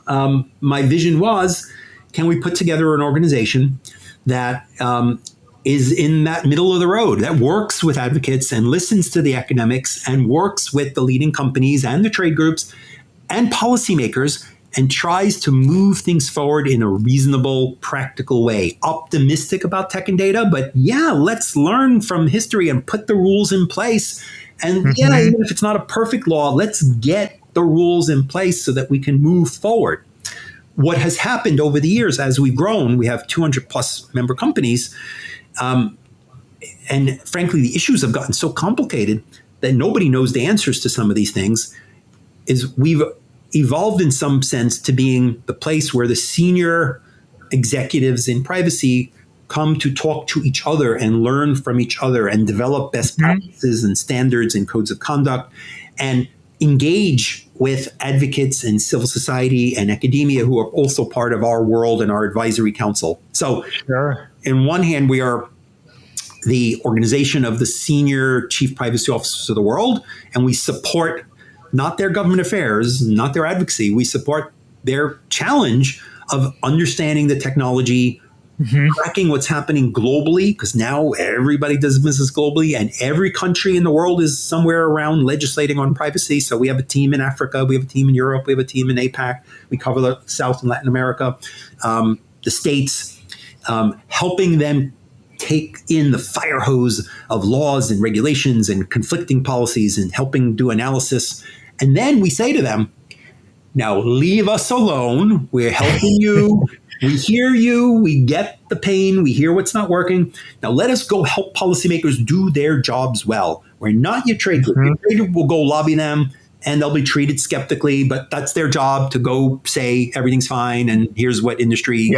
my vision was, can we put together an organization that is in that middle of the road, that works with advocates and listens to the academics and works with the leading companies and the trade groups and policymakers and tries to move things forward in a reasonable, practical way. Optimistic about tech and data, but let's learn from history and put the rules in place. And even if it's not a perfect law, let's get the rules in place so that we can move forward. What has happened over the years as we've grown, we have 200 plus member companies. And frankly, the issues have gotten so complicated that nobody knows the answers to some of these things, is we've evolved in some sense to being the place where the senior executives in privacy come to talk to each other and learn from each other and develop best practices and standards and codes of conduct and engage with advocates and civil society and academia who are also part of our world and our advisory council. So in one hand, we are the organization of the senior chief privacy officers of the world, and we support not their government affairs, not their advocacy. We support their challenge of understanding the technology, tracking what's happening globally, because now everybody does business globally, and every country in the world is somewhere around legislating on privacy. So we have a team in Africa, we have a team in Europe, we have a team in APAC. We cover the South and Latin America, the States, helping them take in the fire hose of laws and regulations and conflicting policies and helping do analysis. And then we say to them, now leave us alone. We're helping you. We hear you. We get the pain. We hear what's not working. Now let us go help policymakers do their jobs well. We're not your trade group. Your trade group will go lobby them and they'll be treated skeptically, but that's their job to go say everything's fine and here's what industry,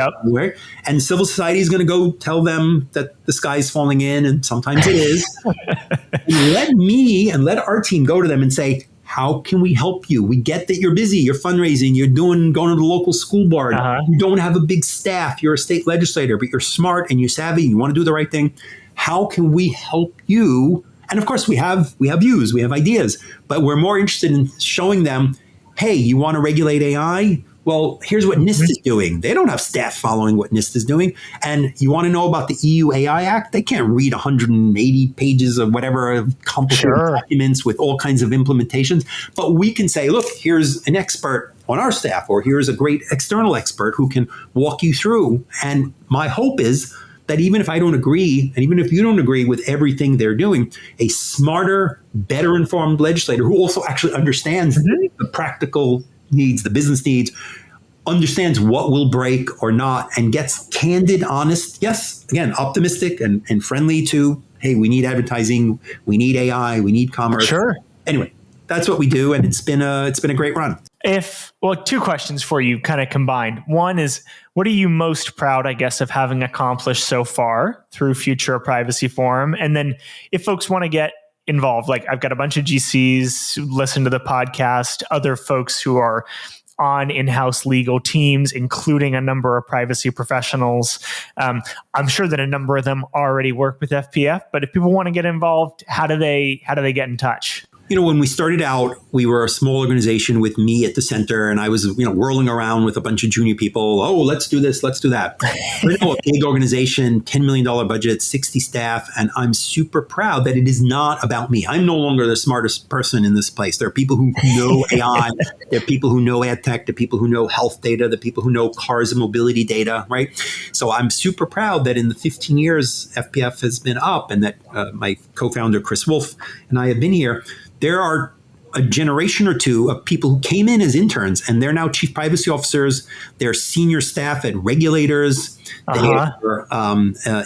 and civil society is going to go tell them that the sky's falling in, and sometimes it is. And let me and let our team go to them and say, how can we help you? We get that you're busy, you're fundraising, you're going to the local school board. You don't have a big staff, you're a state legislator, but you're smart and you're savvy, and you want to do the right thing. How can we help you? And of course, we have views, we have ideas, but we're more interested in showing them, hey, you want to regulate AI? Well, here's what NIST is doing. They don't have staff following what NIST is doing. And you want to know about the EU AI Act? They can't read 180 pages of whatever complicated documents with all kinds of implementations. But we can say, look, here's an expert on our staff, or here's a great external expert who can walk you through. And my hope is that even if I don't agree, and even if you don't agree with everything they're doing, a smarter, better informed legislator who also actually understands the practical needs, the business needs, understands what will break or not, and gets candid, honest, yes, again, optimistic and friendly to, hey, we need advertising, we need AI, we need commerce. Sure. Anyway, that's what we do, and it's been a great run. Two questions for you kind of combined. One is, what are you most proud, I guess, of having accomplished so far through Future of Privacy Forum? And then if folks want to get involved, like I've got a bunch of GCs who listen to the podcast, other folks who are on in-house legal teams, including a number of privacy professionals. I'm sure that a number of them already work with FPF, but if people want to get involved, how do they get in touch? When we started out, we were a small organization with me at the center, and I was, whirling around with a bunch of junior people. Oh, let's do this, let's do that. We're now a big organization, $10 million budget, 60 staff, and I'm super proud that it is not about me. I'm no longer the smartest person in this place. There are people who know AI, there are people who know ad tech, there are people who know health data, there are people who know cars and mobility data, right? So I'm super proud that in the 15 years FPF has been up, and that my co-founder, Chris Wolf, and I have been here. There are a generation or two of people who came in as interns, and they're now chief privacy officers. They're senior staff at regulators. They are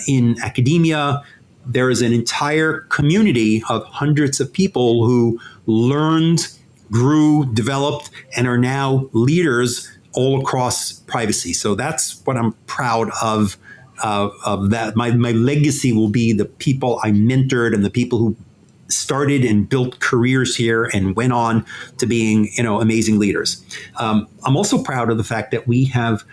in academia. There is an entire community of hundreds of people who learned, grew, developed, and are now leaders all across privacy. So that's what I'm proud of that. My legacy will be the people I mentored and the people who started and built careers here and went on to being, amazing leaders. I'm also proud of the fact that we have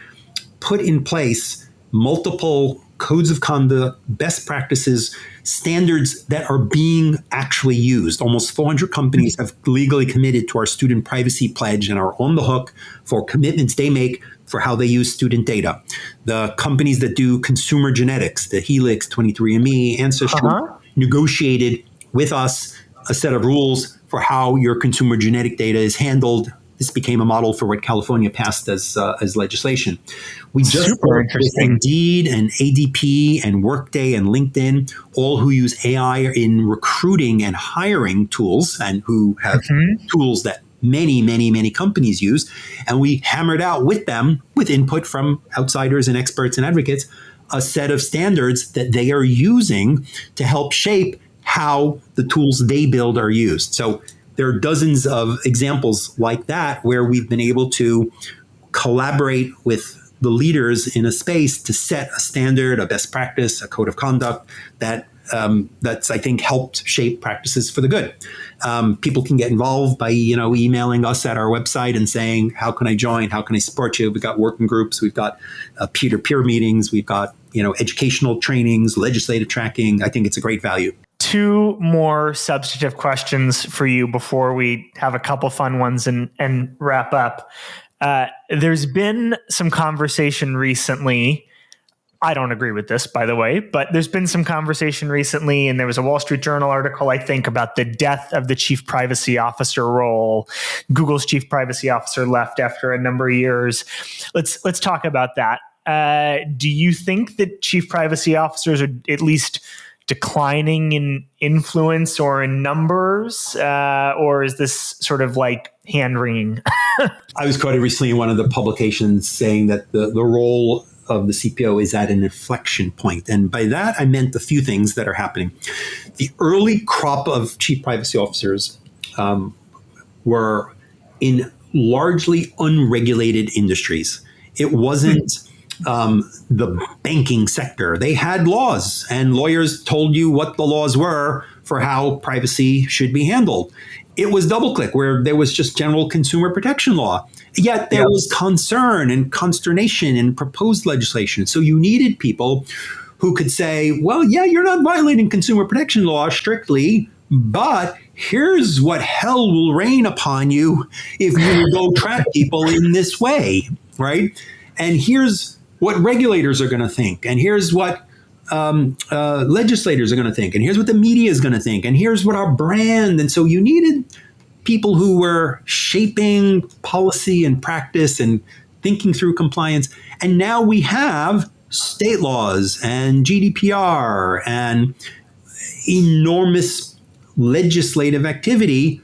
put in place multiple codes of conduct, best practices, standards that are being actually used. Almost 400 companies have legally committed to our student privacy pledge and are on the hook for commitments they make for how they use student data. The companies that do consumer genetics, the Helix, 23andMe, Ancestry, negotiated with us a set of rules for how your consumer genetic data is handled. This became a model for what California passed as legislation. We just worked with Indeed and ADP and Workday and LinkedIn, all who use AI in recruiting and hiring tools, and who have tools that many, many, many companies use. And we hammered out with them, with input from outsiders and experts and advocates, a set of standards that they are using to help shape how the tools they build are used. So there are dozens of examples like that where we've been able to collaborate with the leaders in a space to set a standard, a best practice, a code of conduct that's, I think, helped shape practices for the good. People can get involved by, emailing us at our website and saying, how can I join? How can I support you? We've got working groups. We've got peer-to-peer meetings. We've got, educational trainings, legislative tracking. I think it's a great value. Two more substantive questions for you before we have a couple fun ones and wrap up. There's been some conversation recently. I don't agree with this, by the way, but there's been some conversation recently, and there was a Wall Street Journal article, I think, about the death of the chief privacy officer role. Google's chief privacy officer left after a number of years. Let's talk about that. Do you think that chief privacy officers are at least declining in influence or in numbers, or is this sort of like hand-wringing? I was quoted recently in one of the publications saying that the role of the CPO is at an inflection point. And by that, I meant a few things that are happening. The early crop of chief privacy officers were in largely unregulated industries. It wasn't the banking sector. They had laws, and lawyers told you what the laws were for how privacy should be handled. It was DoubleClick, where there was just general consumer protection law. Yet there was concern and consternation in proposed legislation. So you needed people who could say, well, yeah, you're not violating consumer protection law strictly, but here's what hell will rain upon you if you go track people in this way, right? And here's what regulators are going to think, and here's what legislators are going to think, and here's what the media is going to think, and here's what our brand. And so you needed people who were shaping policy and practice and thinking through compliance. And now we have state laws and GDPR and enormous legislative activity,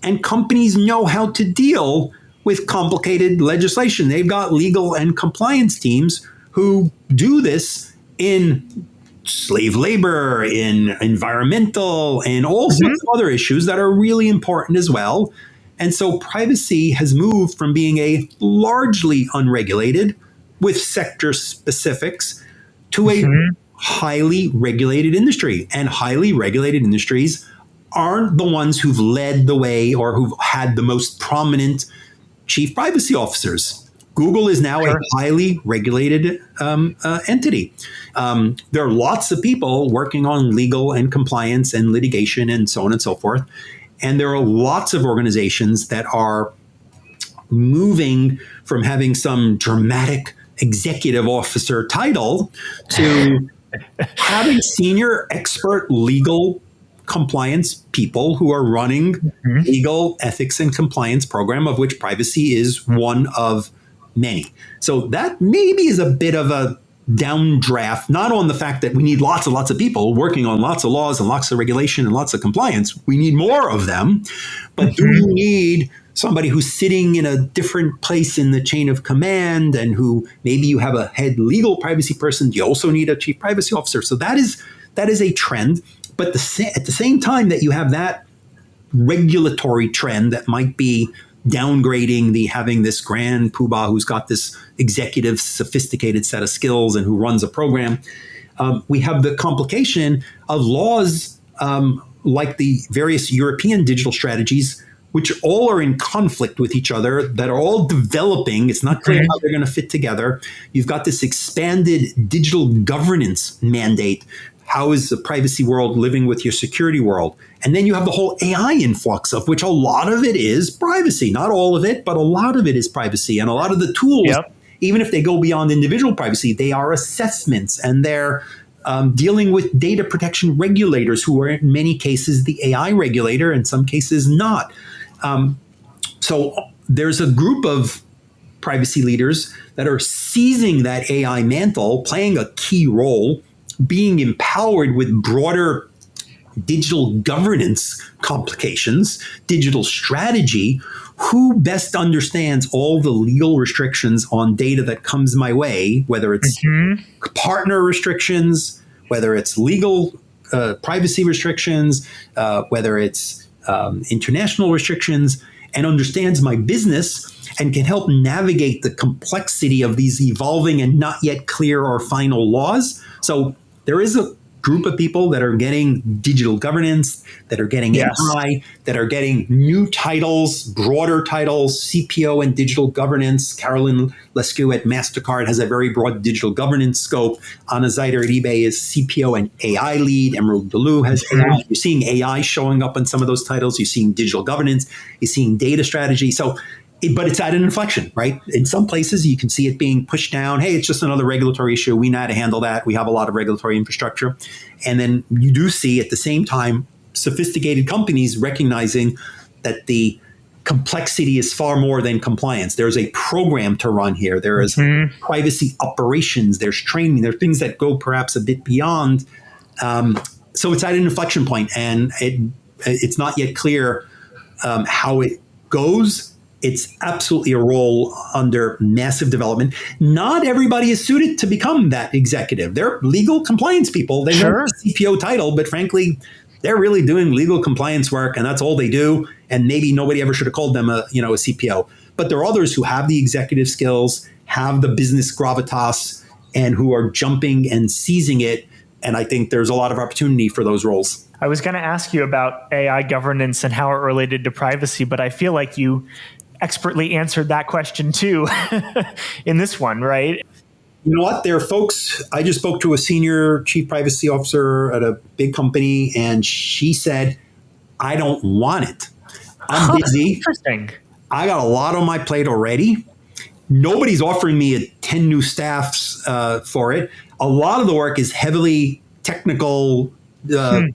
and companies know how to deal with complicated legislation. They've got legal and compliance teams who do this in slave labor, in environmental, and all sorts of other issues that are really important as well. And so privacy has moved from being a largely unregulated with sector specifics to a highly regulated industry. And highly regulated industries aren't the ones who've led the way or who've had the most prominent chief privacy officers. Google is now a highly regulated entity. There are lots of people working on legal and compliance and litigation and so on and so forth. And there are lots of organizations that are moving from having some dramatic executive officer title to having senior expert legal compliance people who are running legal ethics and compliance program, of which privacy is one of many. So that maybe is a bit of a downdraft, not on the fact that we need lots and lots of people working on lots of laws and lots of regulation and lots of compliance. We need more of them. But do you need somebody who's sitting in a different place in the chain of command, and who maybe you have a head legal privacy person? You also need a chief privacy officer. So that is a trend. But at the same time that you have that regulatory trend that might be downgrading the having this grand poobah who's got this executive sophisticated set of skills and who runs a program, we have the complication of laws like the various European digital strategies, which all are in conflict with each other, that are all developing. It's not clear how they're going to fit together. You've got this expanded digital governance mandate. How is the privacy world living with your security world? And then you have the whole AI influx, of which a lot of it is privacy. Not all of it, but a lot of it is privacy. And a lot of the tools, even if they go beyond individual privacy, they are assessments, and they're dealing with data protection regulators who are in many cases the AI regulator, in some cases not. So there's a group of privacy leaders that are seizing that AI mantle, playing a key role, being empowered with broader digital governance complications, digital strategy. Who best understands all the legal restrictions on data that comes my way, whether it's partner restrictions, whether it's legal privacy restrictions, whether it's international restrictions, and understands my business and can help navigate the complexity of these evolving and not yet clear or final laws. So there is a group of people that are getting digital governance, that are getting AI, that are getting new titles, broader titles, CPO and digital governance. Carolyn Lescu at MasterCard has a very broad digital governance scope. Anna Zeider at eBay is CPO and AI lead. Emerald Deleu has AI. You're seeing AI showing up in some of those titles. You're seeing digital governance. You're seeing data strategy. But it's at an inflection, right? In some places, you can see it being pushed down. Hey, it's just another regulatory issue. We know how to handle that. We have a lot of regulatory infrastructure. And then you do see at the same time, sophisticated companies recognizing that the complexity is far more than compliance. There's a program to run here. There is privacy operations. There's training. There are things that go perhaps a bit beyond. So it's at an inflection point, and it's not yet clear how it goes. It's absolutely a role under massive development. Not everybody is suited to become that executive. They're legal compliance people. They have a CPO title, but frankly, they're really doing legal compliance work, and that's all they do. And maybe nobody ever should have called them a CPO. But there are others who have the executive skills, have the business gravitas, and who are jumping and seizing it. And I think there's a lot of opportunity for those roles. I was going to ask you about AI governance and how it related to privacy, but I feel like you expertly answered that question too in this one, right? You know what? There are folks, I just spoke to a senior chief privacy officer at a big company, and she said, I don't want it. I'm busy. Interesting. I got a lot on my plate already. Nobody's offering me 10 new staffs for it. A lot of the work is heavily technical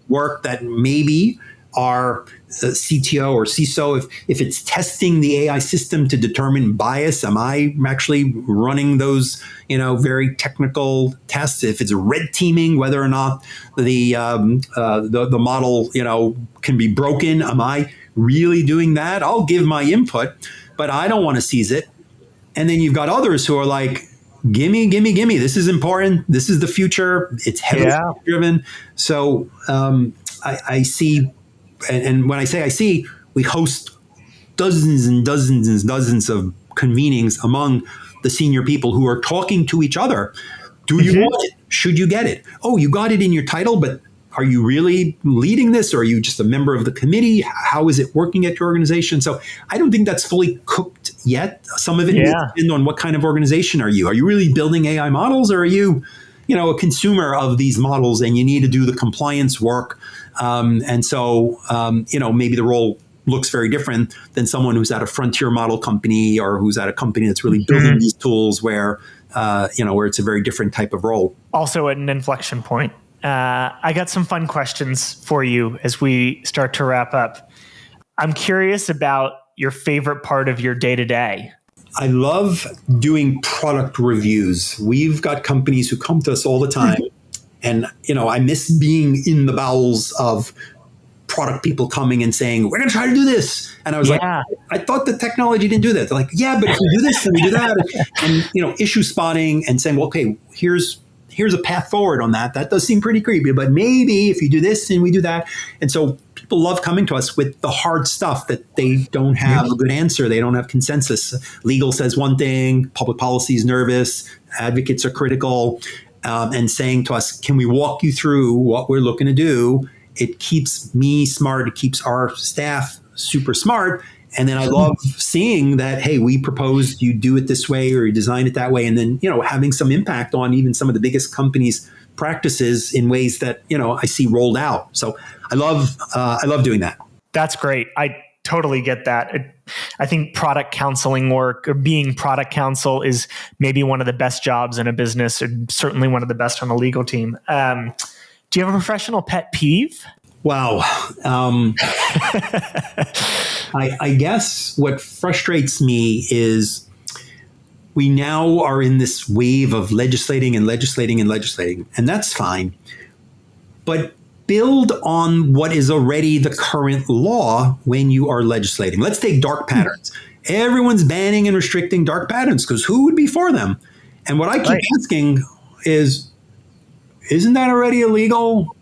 work that maybe our CTO or CISO, if it's testing the AI system to determine bias, am I actually running those, very technical tests? If it's red teaming, whether or not the model, can be broken, am I really doing that? I'll give my input, but I don't want to seize it. And then you've got others who are like, gimme. This is important. This is the future. It's heavily driven. So I see, and when I say I see, we host dozens and dozens and dozens of convenings among the senior people who are talking to each other. Do you want it? Should you get it? Oh, you got it in your title, but are you really leading this, or are you just a member of the committee? How is it working at your organization? So I don't think that's fully cooked yet. Some of it depends on what kind of organization are you. Are you really building AI models, or are you, a consumer of these models and you need to do the compliance work? And so, maybe the role looks very different than someone who's at a frontier model company or who's at a company that's really building these tools where it's a very different type of role. Also at an inflection point. I got some fun questions for you as we start to wrap up. I'm curious about your favorite part of your day-to-day. I love doing product reviews. We've got companies who come to us all the time. And, I miss being in the bowels of product people coming and saying, we're going to try to do this. And I was like, I thought the technology didn't do that. They're like, yeah, but if we do this and we do that, and issue spotting and saying, well, okay, here's a path forward on that. That does seem pretty creepy, but maybe if you do this and we do that. And so people love coming to us with the hard stuff that they don't have a good answer. They don't have consensus. Legal says one thing, public policy is nervous, advocates are critical, and saying to us, can we walk you through what we're looking to do? It keeps me smart. It keeps our staff super smart. And then I love seeing that, hey, we proposed you do it this way or you design it that way. And then, having some impact on even some of the biggest companies' practices in ways that, I see rolled out. So I love doing that. That's great. I totally get that. I think product counseling work or being product counsel is maybe one of the best jobs in a business, and certainly one of the best on a legal team. Do you have a professional pet peeve? Wow. I guess what frustrates me is we now are in this wave of legislating, and that's fine. But build on what is already the current law when you are legislating. Let's take dark patterns. Everyone's banning and restricting dark patterns because who would be for them? And what I keep asking is, isn't that already illegal?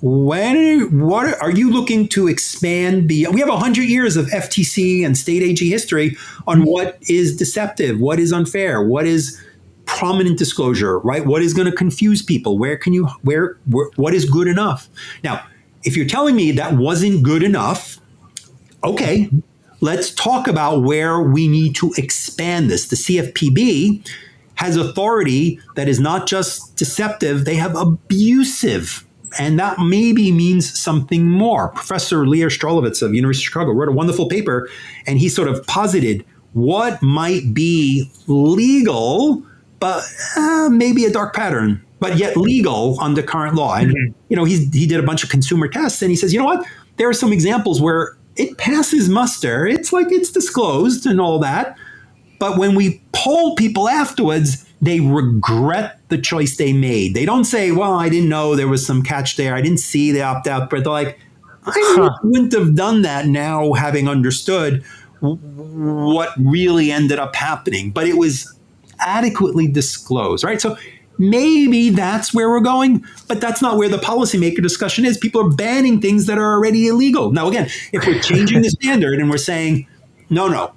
What are you looking to expand beyond? We have 100 years of FTC and state AG history on what is deceptive, what is unfair, what is prominent disclosure, right? What is going to confuse people? What is good enough? Now, if you're telling me that wasn't good enough, okay, let's talk about where we need to expand this. The CFPB has authority that is not just deceptive, they have abusive. And that maybe means something more. Professor Lear Strolowitz of University of Chicago wrote a wonderful paper, and he sort of posited what might be legal, but maybe a dark pattern, but yet legal under current law. And he did a bunch of consumer tests, and he says, you know what? There are some examples where it passes muster. It's like it's disclosed and all that. But when we poll people afterwards, they regret the choice they made. They don't say, well, I didn't know there was some catch there. I didn't see the opt-out. But they're like, I wouldn't have done that now having understood what really ended up happening. But it was adequately disclosed, right? So maybe that's where we're going, but that's not where the policymaker discussion is. People are banning things that are already illegal. Now, again, if we're changing the standard and we're saying, no,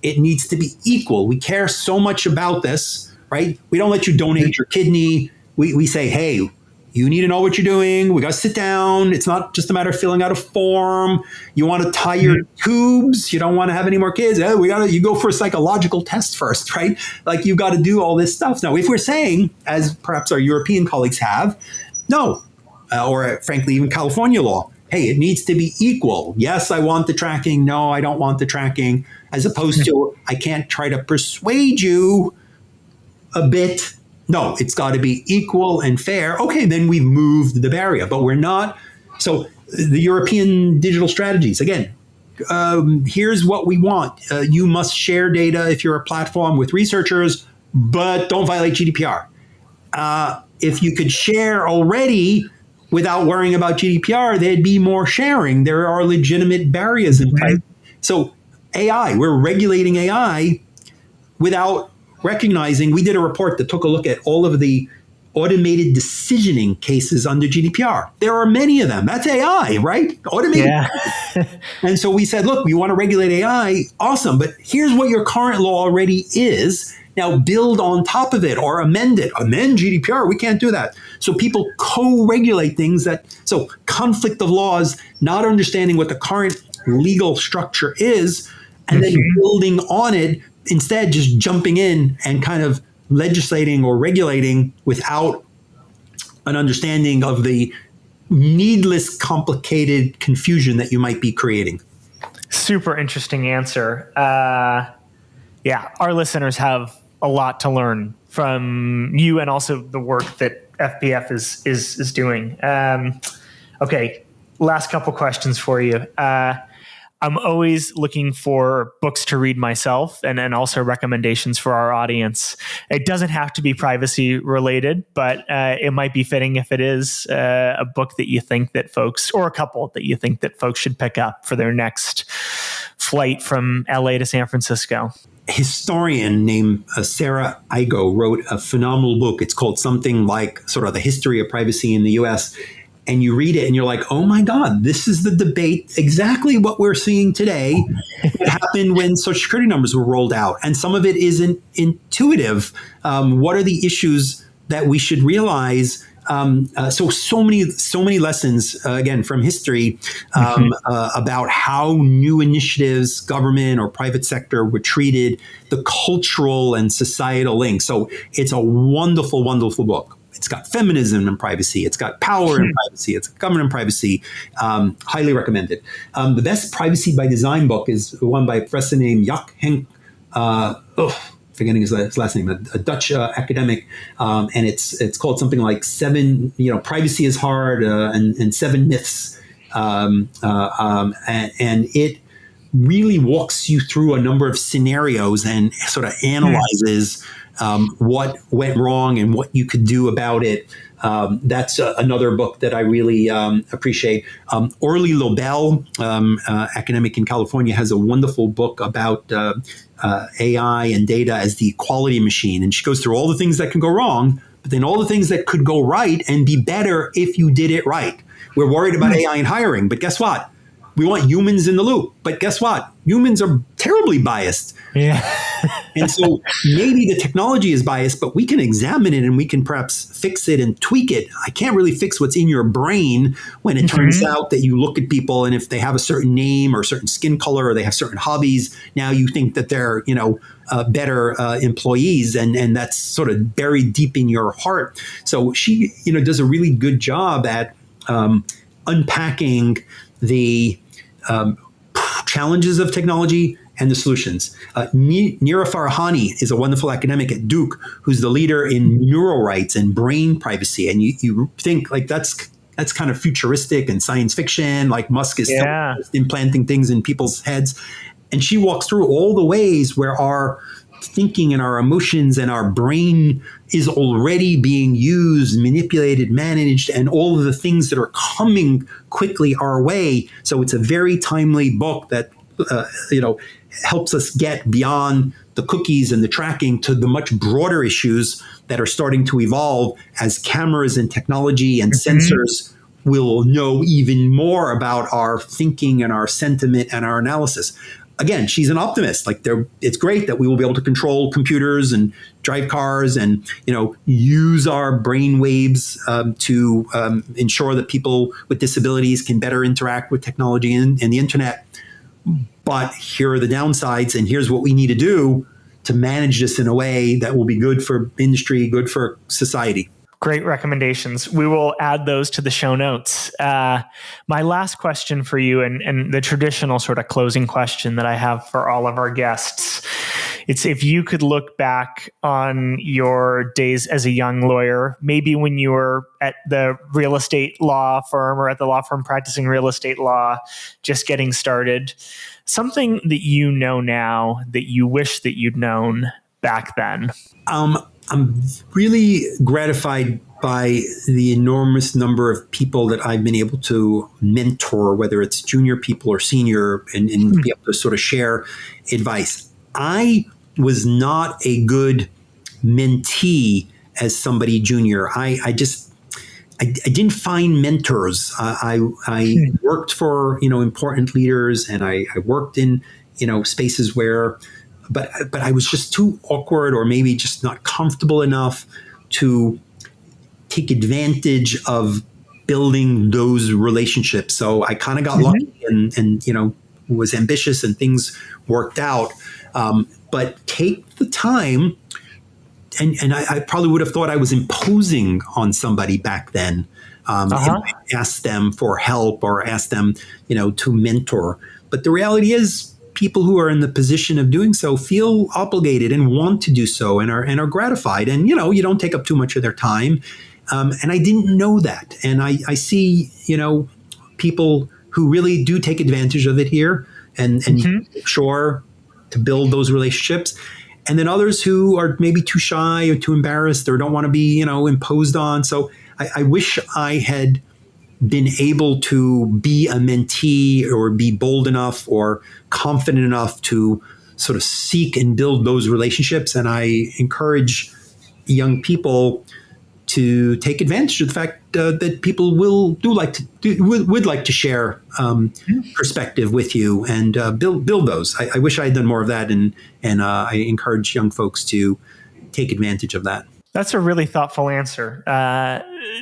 it needs to be equal. We care so much about this, right? We don't let you donate your kidney. We say, hey, you need to know what you're doing. We got to sit down. It's not just a matter of filling out a form. You want to tie your tubes. You don't want to have any more kids. You go for a psychological test first, right? Like you got to do all this stuff. Now, if we're saying, as perhaps our European colleagues have, no, or frankly, even California law, hey, it needs to be equal. Yes, I want the tracking. No, I don't want the tracking. As opposed to, I can't try to persuade you a bit. No, it's got to be equal and fair. Okay, then we've moved the barrier, but we're not. So the European digital strategies. Again, here's what we want. You must share data if you're a platform with researchers, but don't violate GDPR. If you could share already without worrying about GDPR, there'd be more sharing. There are legitimate barriers in place. So AI, we're regulating AI without recognizing. We did a report that took a look at all of the automated decisioning cases under GDPR. There are many of them. That's AI, right? Automated. Yeah. And so we said, look, we want to regulate AI. Awesome. But here's what your current law already is. Now build on top of it or amend it. Amend GDPR. We can't do that. So people co-regulate things so conflict of laws, not understanding what the current legal structure is, and then building on it, instead just jumping in and kind of legislating or regulating without an understanding of the needless, complicated confusion that you might be creating. Super interesting answer. Yeah, our listeners have a lot to learn from you and also the work that FPF is doing. Okay, last couple questions for you. I'm always looking for books to read myself and also recommendations for our audience. It doesn't have to be privacy related, but it might be fitting if it is a book that you think that folks, or a couple that you think that folks should pick up for their next flight from LA to San Francisco. Historian named Sarah Igo wrote a phenomenal book. It's called something like sort of the history of privacy in the US. And you read it and you're like, oh my God, this is the debate, exactly what we're seeing today. It happened when Social Security numbers were rolled out. And some of it isn't intuitive. What are the issues that we should realize? So many lessons, again, from history about how new initiatives, government or private sector were treated, the cultural and societal links. So it's a wonderful, wonderful book. It's got feminism and privacy. It's got power and privacy. It's got government and privacy. Highly recommended. The best privacy by design book is one by a professor named Jaak Henk. Forgetting his last name, a Dutch academic, and it's called something like Privacy is Hard and 7 Myths, and it really walks you through a number of scenarios and sort of analyzes what went wrong and what you could do about it. That's another book that I really appreciate. Orly Lobel, academic in California, has a wonderful book about AI and data as the equality machine. And she goes through all the things that can go wrong, but then all the things that could go right and be better if you did it right. We're worried about AI in hiring, but guess what? We want humans in the loop. But guess what? Humans are terribly biased. Yeah. And so maybe the technology is biased, but we can examine it and we can perhaps fix it and tweak it. I can't really fix what's in your brain when it turns out that you look at people and if they have a certain name or a certain skin color or they have certain hobbies, now you think that they're, better employees, and that's sort of buried deep in your heart. So she, does a really good job at unpacking the challenges of technology and the solutions. Neera Farahani is a wonderful academic at Duke who's the leader in neural rights and brain privacy. And you think like that's kind of futuristic and science fiction, like Musk is still implanting things in people's heads. And she walks through all the ways where our thinking and our emotions and our brain is already being used, manipulated, managed, and all of the things that are coming quickly our way. So it's a very timely book that, helps us get beyond the cookies and the tracking to the much broader issues that are starting to evolve as cameras and technology and sensors will know even more about our thinking and our sentiment and our analysis. Again, she's an optimist. It's great that we will be able to control computers and drive cars and, use our brain waves to ensure that people with disabilities can better interact with technology and the internet. But here are the downsides, and here's what we need to do to manage this in a way that will be good for industry, good for society. Great recommendations. We will add those to the show notes. My last question for you, and the traditional sort of closing question that I have for all of our guests, It's if you could look back on your days as a young lawyer, maybe when you were at the real estate law firm or at the law firm practicing real estate law, just getting started, something that you know now that you wish that you'd known back then. I'm really gratified by the enormous number of people that I've been able to mentor, whether it's junior people or senior, and be able to sort of share advice. I was not a good mentee as somebody junior. I didn't find mentors. I worked for important leaders, and I worked in spaces where, but I was just too awkward, or maybe just not comfortable enough to take advantage of building those relationships. So I kind of got lucky and was ambitious, and things worked out. But take the time, and I probably would have thought I was imposing on somebody back then. Ask them for help or ask them, to mentor. But the reality is, people who are in the position of doing so feel obligated and want to do so, and are gratified. And you don't take up too much of their time. And I didn't know that. And I see people who really do take advantage of it here, and sure to build those relationships. And then others who are maybe too shy or too embarrassed or don't want to be imposed on. So I wish I had been able to be a mentee, or be bold enough or confident enough to sort of seek and build those relationships. And I encourage young people to take advantage of the fact that people would like to share perspective with you, and build those. I wish I had done more of that, and I encourage young folks to take advantage of that. That's a really thoughtful answer.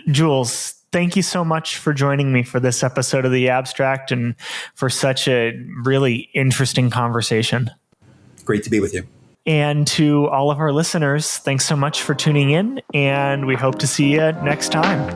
Jules, thank you so much for joining me for this episode of The Abstract, and for such a really interesting conversation. Great to be with you. And to all of our listeners, thanks so much for tuning in, and we hope to see you next time.